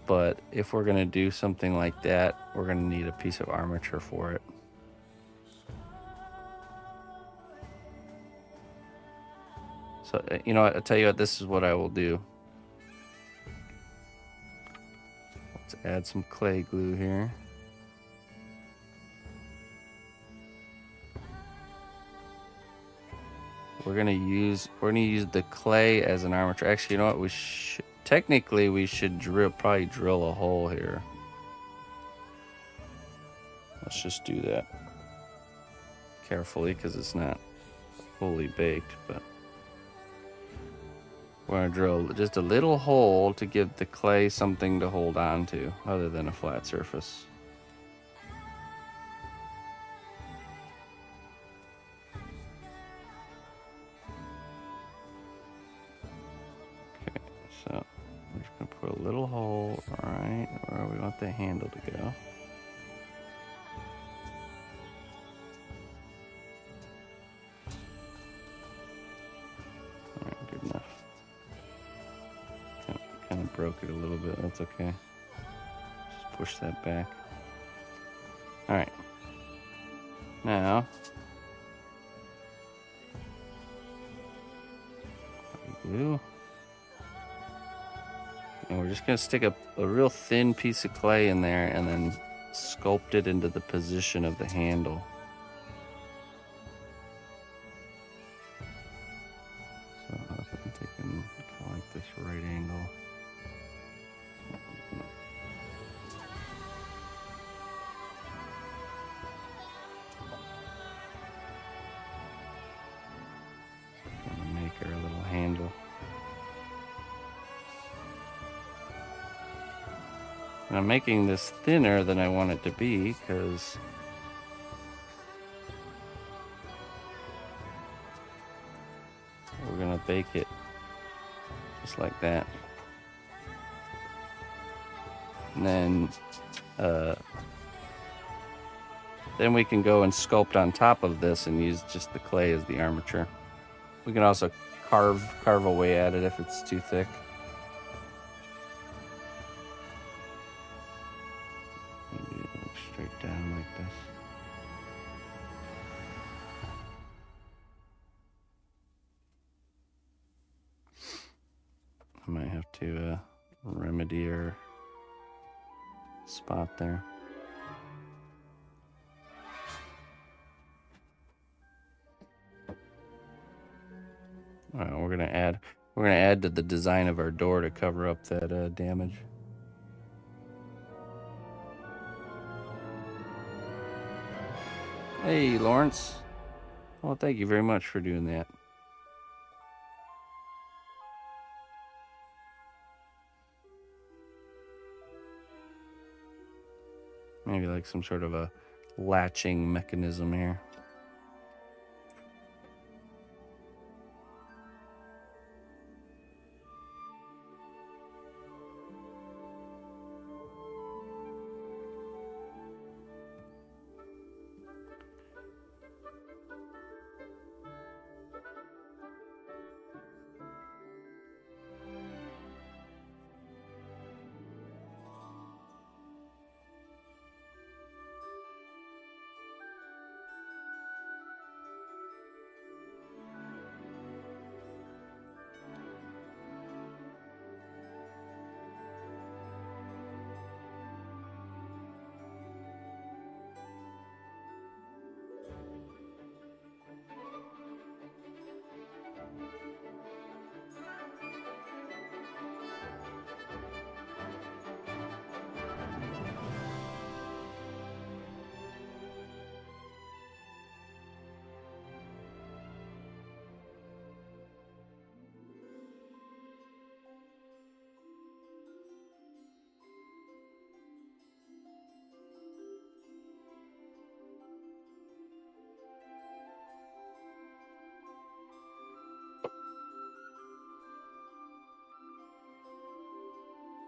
But if we're gonna do something like that, we're gonna need a piece of armature for it. So, you know what, I'll tell you what, this is what I will do. Let's add some clay glue here. We're gonna use the clay as an armature. Actually, you know what, technically we should probably drill a hole here. Let's just do that carefully because it's not fully baked, but we're gonna drill just a little hole to give the clay something to hold on to other than a flat surface. Okay, so we're just gonna put a little hole right where we want the handle to go. Alright, good enough. Kind of broke it a little bit, that's okay. Just push that back. Alright. Now, glue. And we're just going to stick a real thin piece of clay in there and then sculpt it into the position of the handle. So I'm taking kind of like this right angle. Gonna make our little handle. And I'm making this thinner than I want it to be because we're gonna bake it just like that. And then we can go and sculpt on top of this and use just the clay as the armature. We can also carve away at it if it's too thick. Maybe look straight down like this. I might have to remedy our spot there. All right, we're gonna add to the design of our door to cover up that damage. Hey, Lawrence. Well, thank you very much for doing that. Maybe like some sort of a latching mechanism here.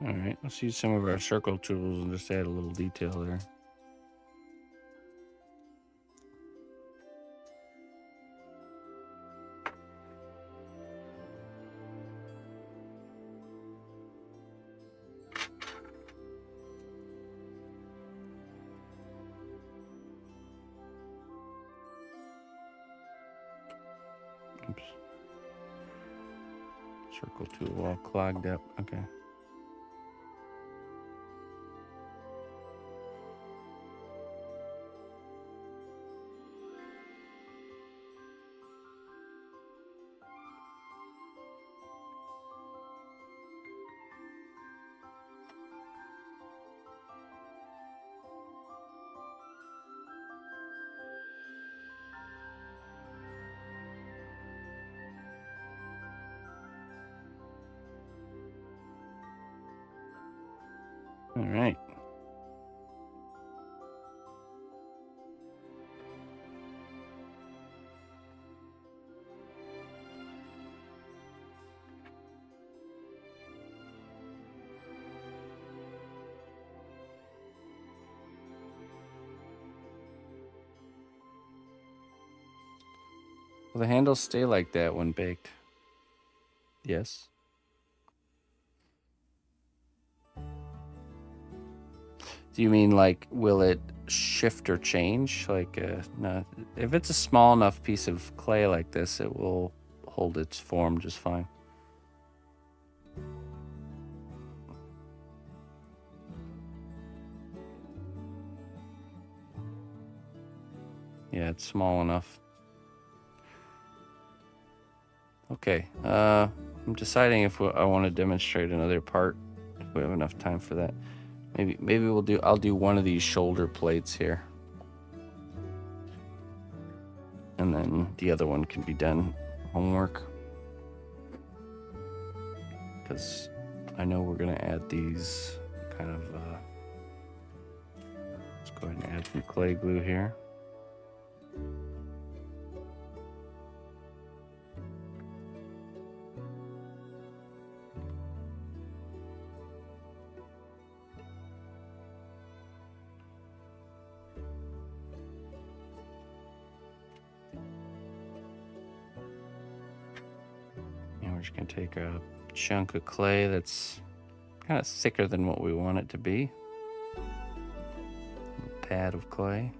All right, let's use some of our circle tools and just add a little detail there. Oops. Circle tool all clogged up. Okay. All right. Will the handles stay like that when baked? Yes. Do you mean like, will it shift or change? Like, no. If it's a small enough piece of clay like this, it will hold its form just fine. Yeah, it's small enough. Okay, I'm deciding if I want to demonstrate another part, if we have enough time for that. Maybe I'll do one of these shoulder plates here. And then the other one can be done homework. Because I know we're gonna add these kind of, let's go ahead and add some clay glue here. And we're just gonna take a chunk of clay that's kind of thicker than what we want it to be. A pad of clay.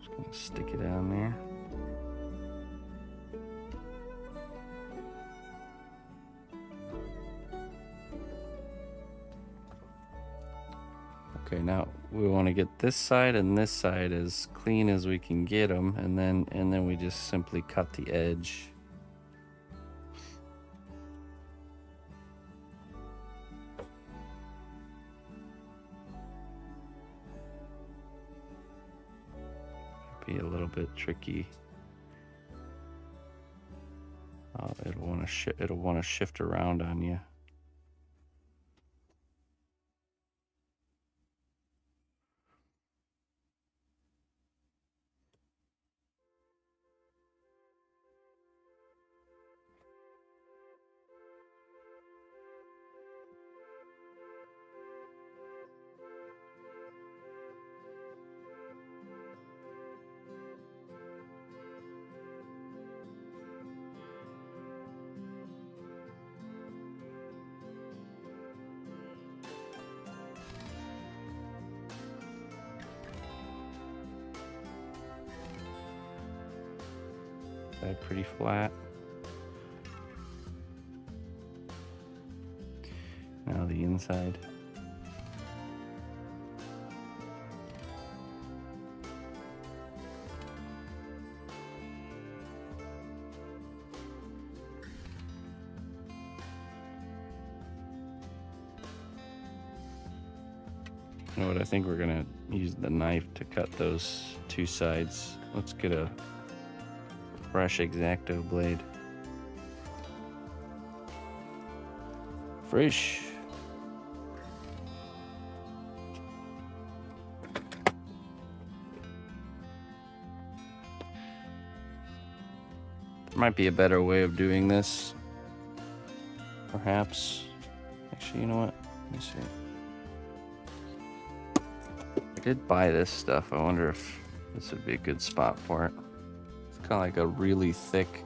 Just gonna stick it down there. Okay, now we want to get this side and this side as clean as we can get them, and then we just simply cut the edge. Be a little bit tricky. It'll want to shift around on you. Side pretty flat. Now the inside. You know what, I think we're gonna use the knife to cut those two sides. Let's get a fresh X-Acto blade. Fresh. might be a better way of doing this. Perhaps. Actually, you know what? Let me see. I did buy this stuff. I wonder if this would be a good spot for it. It's kind of like a really thick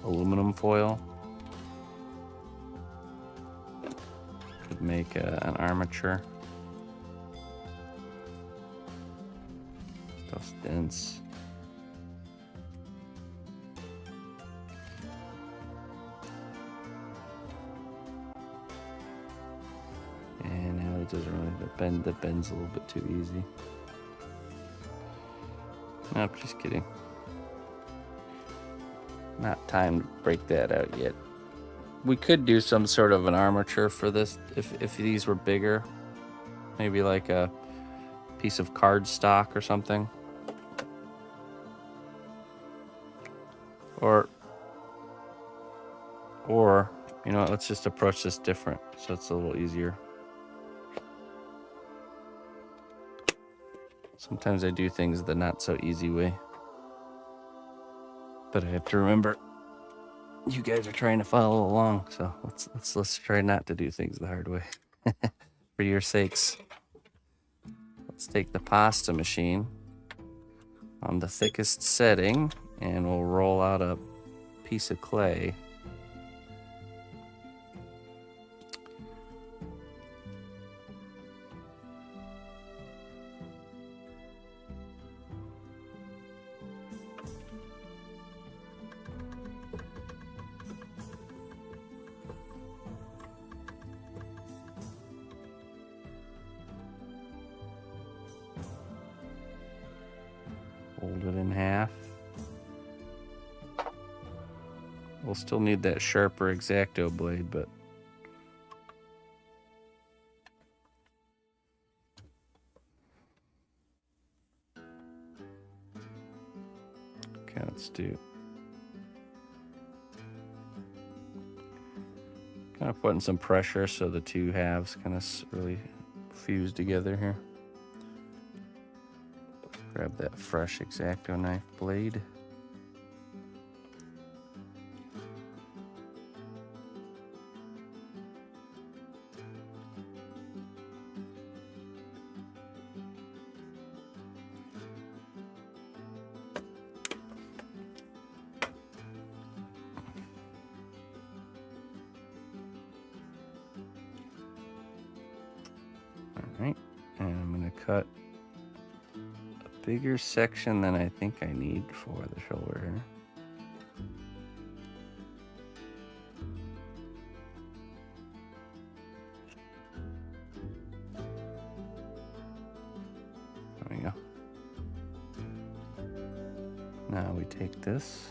aluminum foil. Could make an armature. Stuff's dense. And now it doesn't really that bends a little bit too easy. Nope, just kidding. Not time to break that out yet. We could do some sort of an armature for this if these were bigger. Maybe like a piece of cardstock or something. Or you know what, let's just approach this different so it's a little easier. Sometimes I do things the not so easy way. But I have to remember you guys are trying to follow along, so let's try not to do things the hard way. For your sakes. Let's take the pasta machine on the thickest setting and we'll roll out a piece of clay. Fold it in half. We'll still need that sharper X-Acto blade, but okay, let's do kind of putting some pressure so the two halves kind of really fuse together here. Grab that fresh X-Acto knife blade. Alright, and I'm going to cut a bigger section than I think I need for the shoulder here. There we go. Now we take this,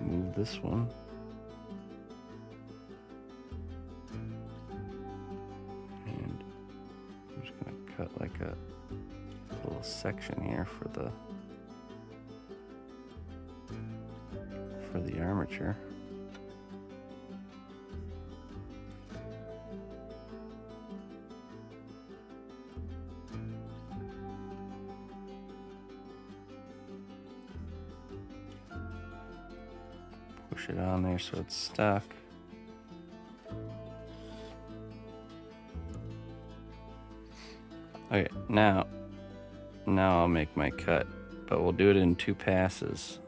move this one. Cut like a little section here for the armature. Push it on there so it's stuck. Okay, now I'll make my cut, but we'll do it in 2 passes.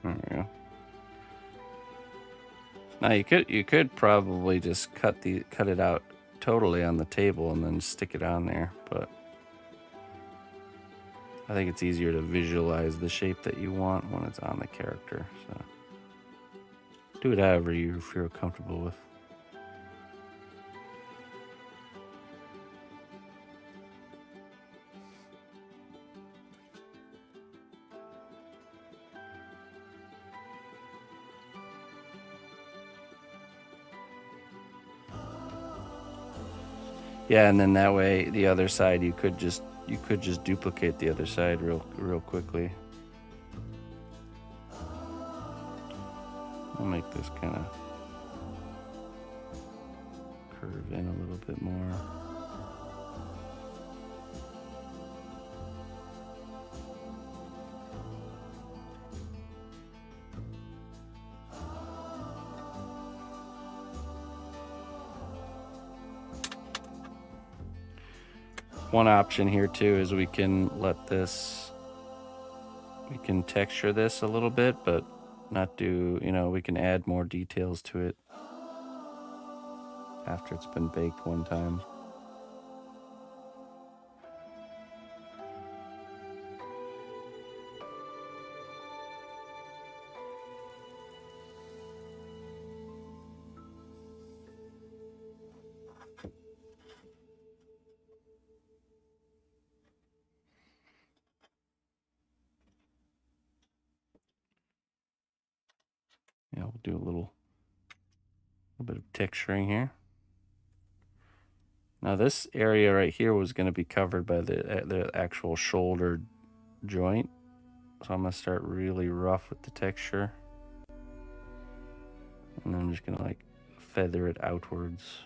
There we go. Now you could probably just cut it out totally on the table and then stick it on there, but I think it's easier to visualize the shape that you want when it's on the character. So do it however you feel comfortable with. Yeah, and then that way the other side you could just duplicate the other side real quickly. I'll make this kind of curve in a little bit more. One option here too is we can texture this a little bit, but not do, we can add more details to it after it's been baked one time. Yeah, we'll do a little bit of texturing here. Now this area right here was going to be covered by the actual shoulder joint. So I'm going to start really rough with the texture. And then I'm just going to like feather it outwards.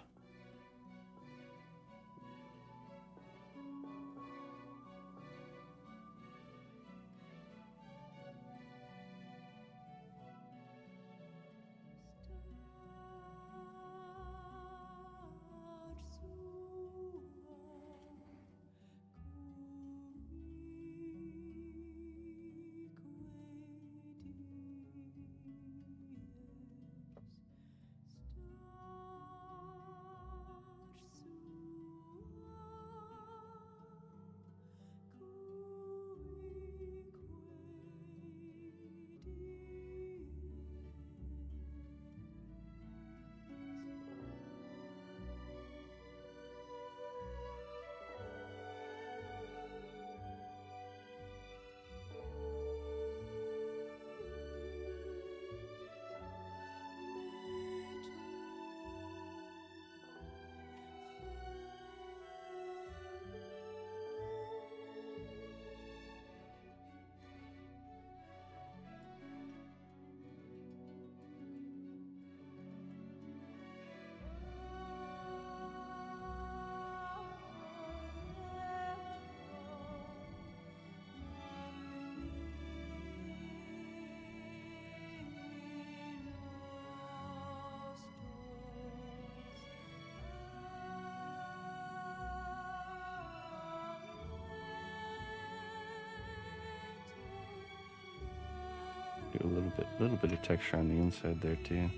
Do a little bit of texture on the inside there too.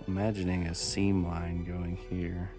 Imagining a seam line going here.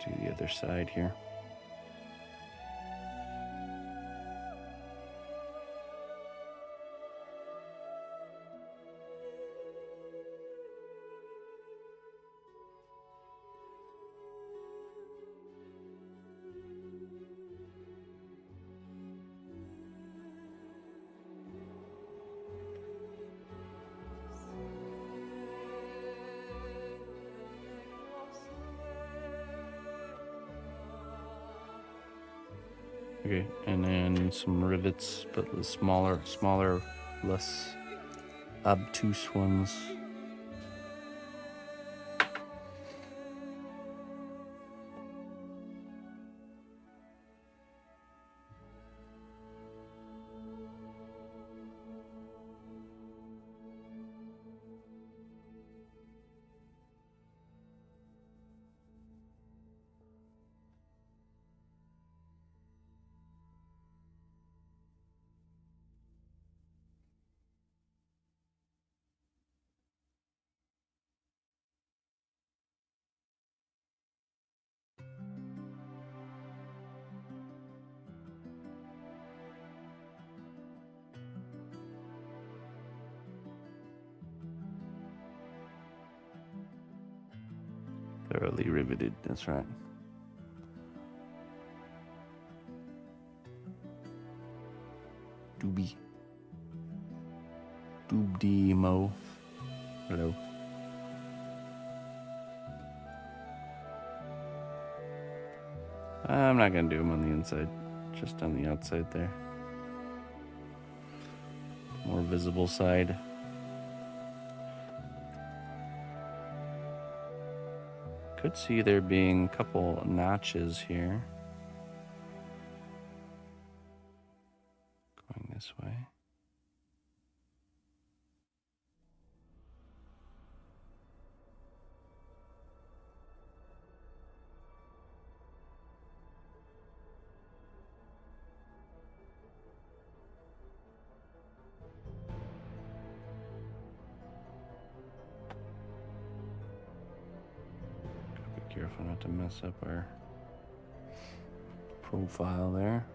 do the other side here. Okay, and then some rivets, but the smaller, less obtuse ones. Thoroughly riveted, that's right. Doobie. Doobdee-mo. Hello. I'm not gonna do them on the inside, just on the outside there. More visible side. Could see there being a couple notches here. Going this way. Careful not to mess up our profile there.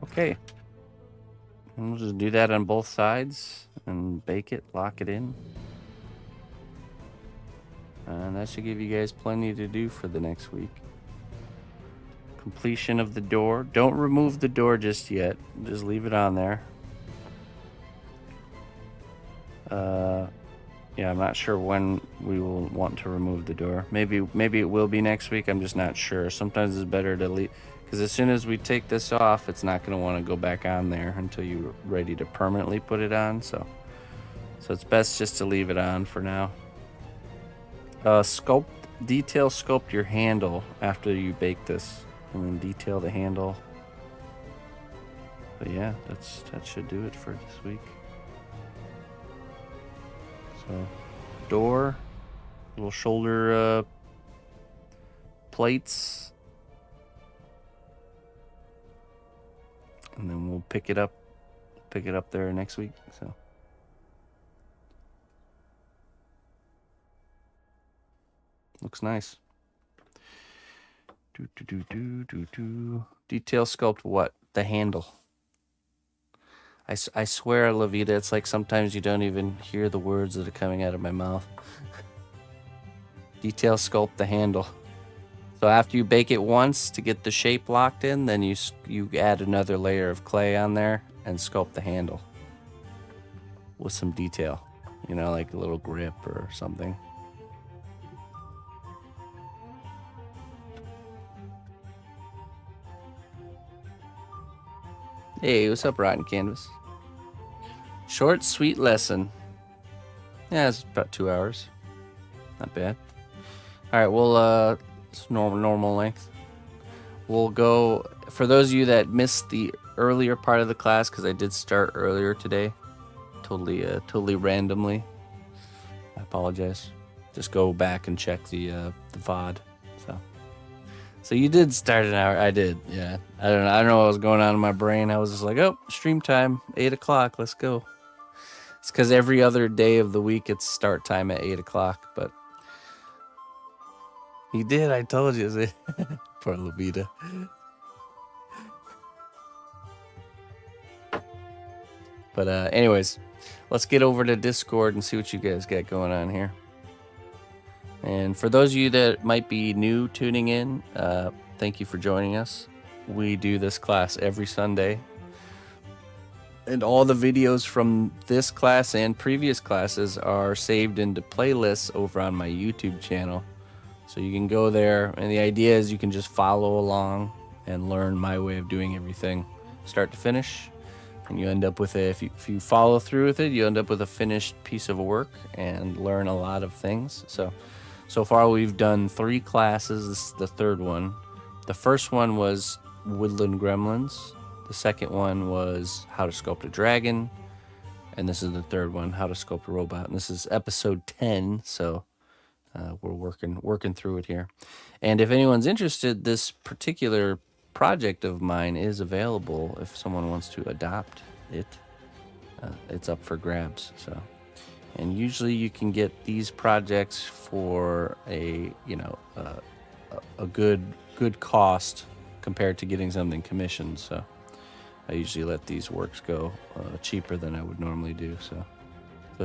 Okay. And we'll just do that on both sides and bake it, lock it in. And that should give you guys plenty to do for the next week. Completion of the door. Don't remove the door just yet. Just leave it on there. Yeah, I'm not sure when we will want to remove the door. Maybe it will be next week. I'm just not sure. Sometimes it's better to leave, because as soon as we take this off, it's not going to want to go back on there until you're ready to permanently put it on. So it's best just to leave it on for now. Detail sculpt your handle after you bake this, and then detail the handle. But yeah, that should do it for this week. So, door, little shoulder plates, and then we'll pick it up there next week. So, looks nice. Detail sculpt what? The handle. I swear, Lavita, it's like sometimes you don't even hear the words that are coming out of my mouth. Detail sculpt the handle. So after you bake it once to get the shape locked in, then you add another layer of clay on there and sculpt the handle with some detail, you know, like a little grip or something. Hey, what's up, Rotten Canvas? Short, sweet lesson. Yeah, it's about 2 hours. Not bad. All right, well, it's normal length. We'll go, for those of you that missed the earlier part of the class, because I did start earlier today, totally randomly. I apologize. Just go back and check the VOD. So you did start an hour. I did, yeah. I don't know what was going on in my brain. I was just like, oh, stream time, 8 o'clock. Let's go. It's because every other day of the week it's start time at 8 o'clock. But you did. I told you. Poor Lubita. But anyways, let's get over to Discord and see what you guys got going on here. And for those of you that might be new tuning in, thank you for joining us. We do this class every Sunday. And all the videos from this class and previous classes are saved into playlists over on my YouTube channel. So you can go there, and the idea is you can just follow along and learn my way of doing everything, start to finish. And you end up with if you follow through with it, you end up with a finished piece of work and learn a lot of things. So far we've done 3 classes. This is the 3rd one. The first one was Woodland Gremlins. The second one was How to Sculpt a Dragon. And this is the 3rd one, How to Sculpt a Robot. And this is episode 10, so we're working through it here. And if anyone's interested, this particular project of mine is available if someone wants to adopt it. It's up for grabs. And usually you can get these projects for a good cost compared to getting something commissioned. So I usually let these works go cheaper than I would normally do. So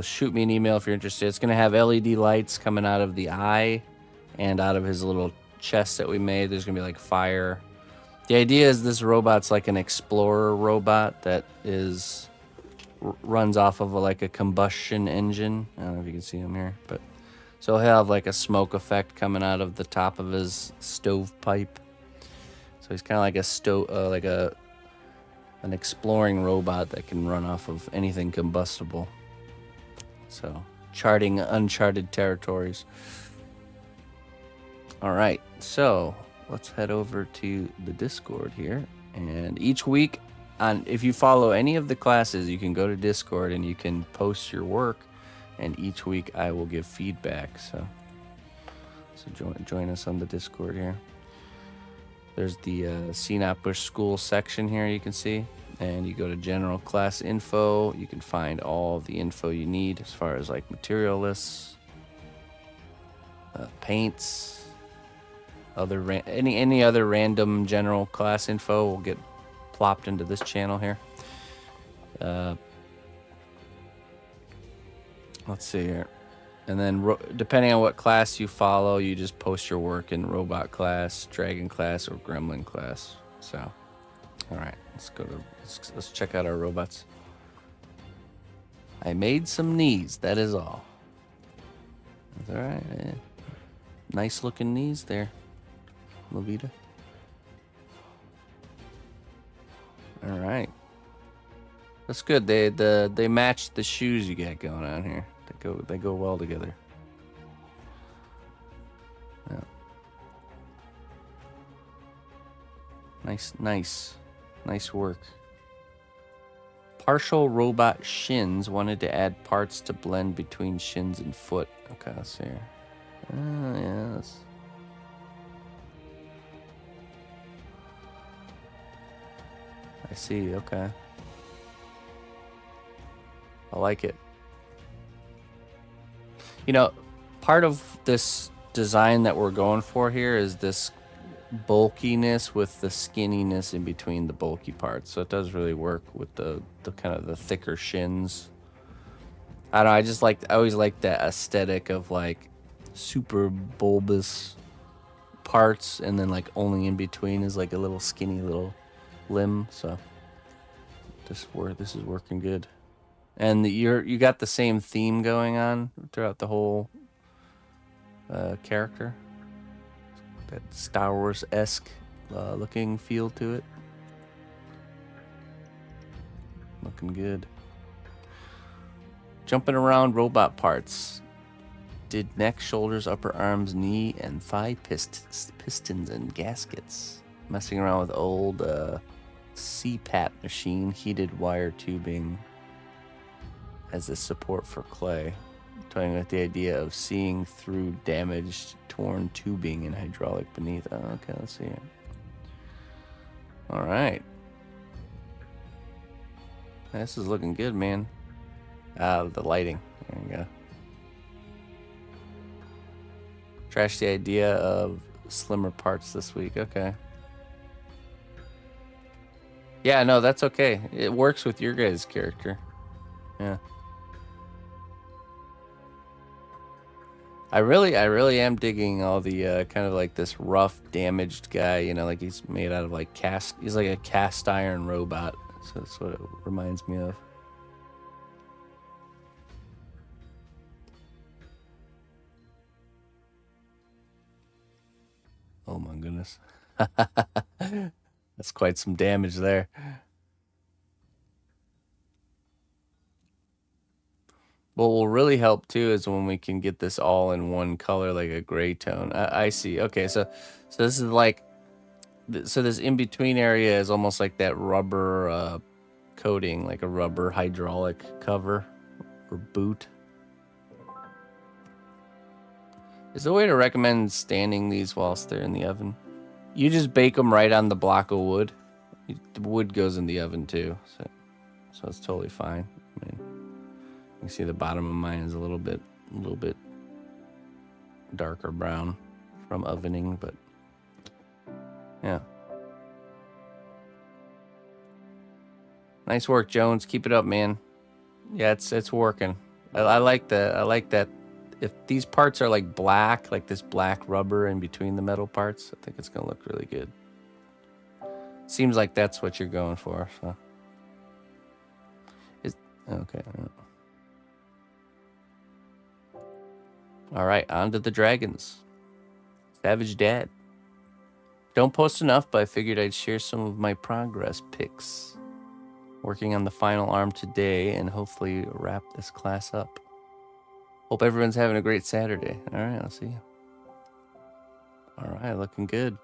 shoot me an email if you're interested. It's going to have LED lights coming out of the eye and out of his little chest that we made. There's going to be like fire. The idea is this robot's like an explorer robot that runs off of like a combustion engine. I don't know if you can see him here, but so he'll have like a smoke effect coming out of the top of his stovepipe. So he's kind of like an exploring robot that can run off of anything combustible. So charting uncharted territories. All right, so let's head over to the Discord here, and each week if you follow any of the classes, you can go to Discord and you can post your work, and each week I will give feedback. So join us on the Discord here. There's the cnotbusch school section here, you can see, and you go to general class info. You can find all the info you need as far as like material lists, paints, any other random general class info will get plopped into this channel here. Let's see here. And then depending on what class you follow, you just post your work in robot class, dragon class, or gremlin class. So, all right, let's check out our robots. I made some knees, that is all. That's all right. Yeah. Nice looking knees there, Levita. All right, that's good. They match the shoes you got going on here. They go well together. Yeah. Nice work. Partial robot shins wanted to add parts to blend between shins and foot. Okay, let's see here. Yes. I see, okay. I like it. You know, part of this design that we're going for here is this bulkiness with the skinniness in between the bulky parts. So it does really work with the kind of the thicker shins. I don't know, I always like that aesthetic of like super bulbous parts and then like only in between is like a little skinny little limb. So this is working good. And you got the same theme going on throughout the whole character. That Star Wars-esque looking feel to it. Looking good. Jumping around robot parts. Did neck, shoulders, upper arms, knee, and thigh pistons and gaskets. Messing around with old CPAP machine, heated wire tubing. as a support for clay, toying with the idea of seeing through damaged, torn tubing and hydraulic beneath. Oh, okay, let's see it. All right. This is looking good, man. The lighting. There you go. Trash the idea of slimmer parts this week. Okay. Yeah, no, that's okay. It works with your guys' character. Yeah. I really am digging all the kind of like this rough, damaged guy. You know, like he's made out of like he's like a cast iron robot. So that's what it reminds me of. Oh my goodness. That's quite some damage there. What will really help too is when we can get this all in one color, like a gray tone. I see. Okay, so this is like, so this in-between area is almost like that rubber coating, like a rubber hydraulic cover or boot. Is there a way to recommend standing these whilst they're in the oven? You just bake them right on the block of wood. The wood goes in the oven too, so it's totally fine. I mean, you can see the bottom of mine is a little bit darker brown from ovening, but yeah. Nice work, Jones. Keep it up, man. Yeah, it's working. I like that. If these parts are like black, like this black rubber in between the metal parts, I think it's gonna look really good. Seems like that's what you're going for. So, okay. All right, on to the dragons. Savage Dad. Don't post enough, but I figured I'd share some of my progress pics. Working on the final arm today and hopefully wrap this class up. Hope everyone's having a great Saturday. All right, I'll see you. All right, looking good.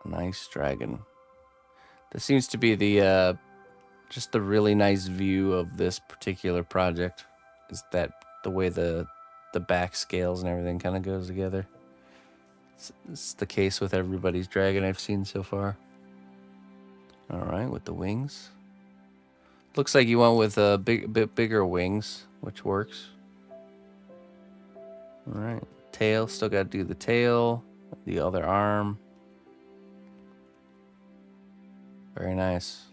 A nice dragon. This seems to be the just the really nice view of this particular project. Is that the way the back scales and everything kind of goes together? It's the case with everybody's dragon I've seen so far. All right, with the wings. Looks like you went with a bit bigger wings, which works. All right, tail. Still got to do the tail, the other arm. Very nice.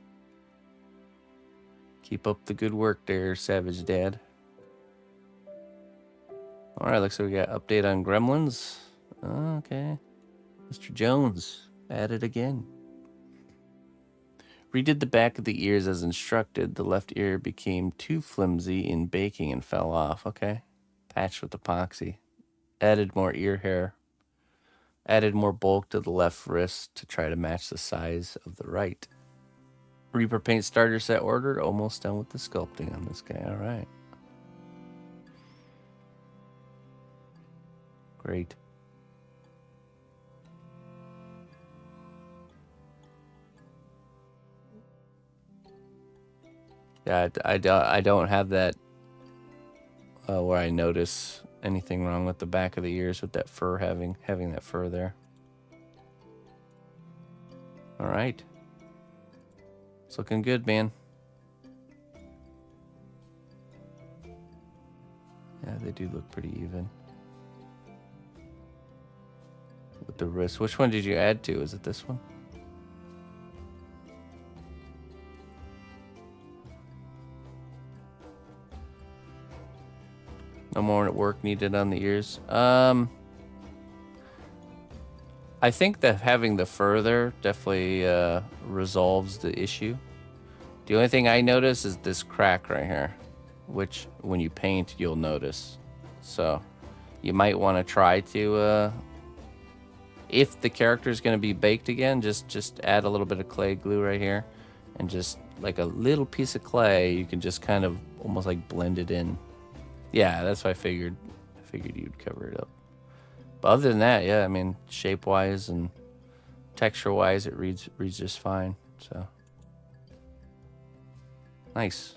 Keep up the good work there, Savage Dad. All right, looks like we got update on gremlins. Okay. Mr. Jones, at it again. Redid the back of the ears as instructed. The left ear became too flimsy in baking and fell off. Okay. Patched with epoxy. Added more ear hair. Added more bulk to the left wrist to try to match the size of the right. Reaper paint starter set ordered. Almost done with the sculpting on this guy. All right. Great. Yeah, I don't have that where I notice anything wrong with the back of the ears with that fur having that fur there. All right. It's looking good, man. Yeah, they do look pretty even. With the wrist. Which one did you add to? Is it this one? No more work needed on the ears. I think that having the fur there definitely resolves the issue. The only thing I notice is this crack right here, which when you paint, you'll notice. So you might want to try to, if the character is going to be baked again, just add a little bit of clay glue right here. And just like a little piece of clay, you can just kind of almost like blend it in. Yeah, that's what I figured. I figured you'd cover it up. But other than that, yeah, I mean, shape-wise and texture-wise, it reads just fine. So Nice.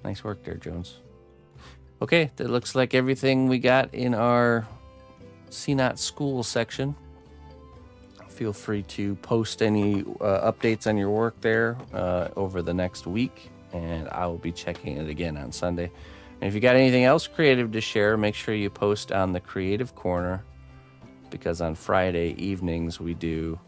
Nice work there, Jones. Okay, that looks like everything we got in our CNOT school section. Feel free to post any updates on your work there over the next week, and I will be checking it again on Sunday. And if you got anything else creative to share, make sure you post on the Creative Corner, because on Friday evenings we do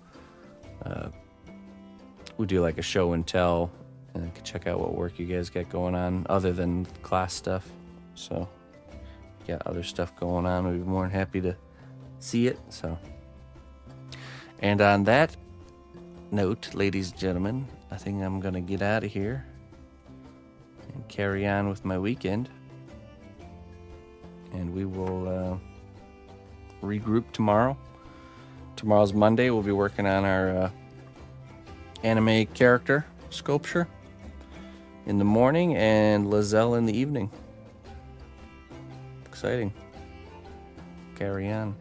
like a show and tell, and I can check out what work you guys got going on other than class stuff. So, if you got other stuff going on, we'd be more than happy to see it. So, and on that note, ladies and gentlemen, I think I'm gonna get out of here and carry on with my weekend, and we will regroup tomorrow. Tomorrow's Monday. We'll be working on our anime character sculpture in the morning and Lizelle in the evening. Exciting. Carry on.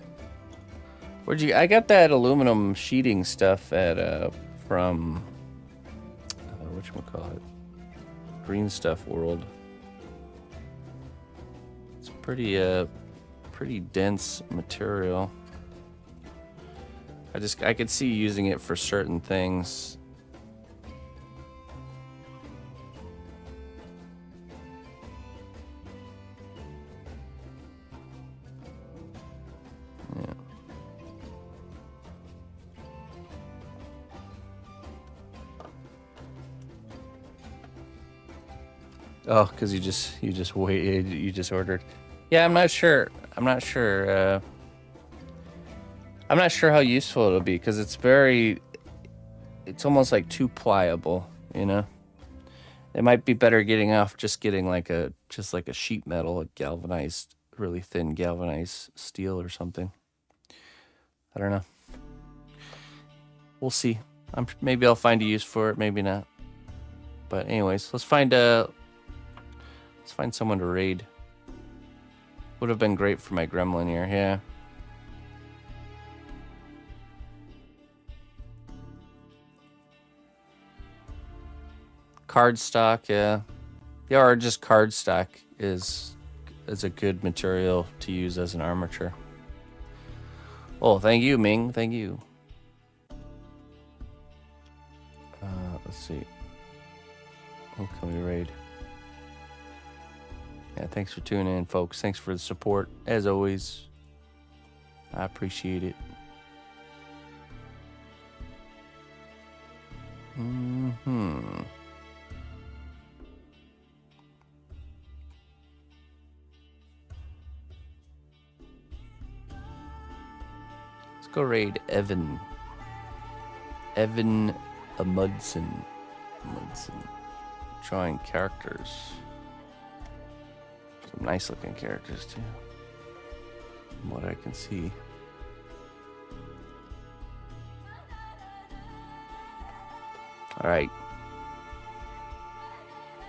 I got that aluminum sheeting stuff at from whatchamacallit, Green Stuff World. It's pretty dense material. I could see using it for certain things. Yeah. Oh, because you just waited, you just ordered. Yeah, I'm not sure how useful it'll be, because it's almost like too pliable, you know. It might be better getting like a sheet metal, a galvanized, really thin galvanized steel or something. I don't know. We'll see. Maybe I'll find a use for it, maybe not. But anyways, let's find someone to raid. Would have been great for my gremlin here, yeah. Cardstock, yeah. Yeah, or just cardstock is a good material to use as an armature. Oh, thank you, Ming. Thank you. Let's see. Who can we raid? Yeah, thanks for tuning in, folks. Thanks for the support. As always, I appreciate it. Let's go raid Evan. Evan Amundsen. Drawing characters. Some nice looking characters too, from what I can see. All right.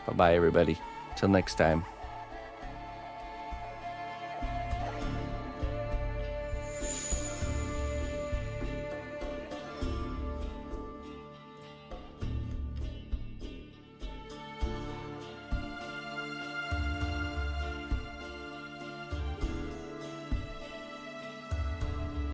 Bye-bye, everybody. Till next time.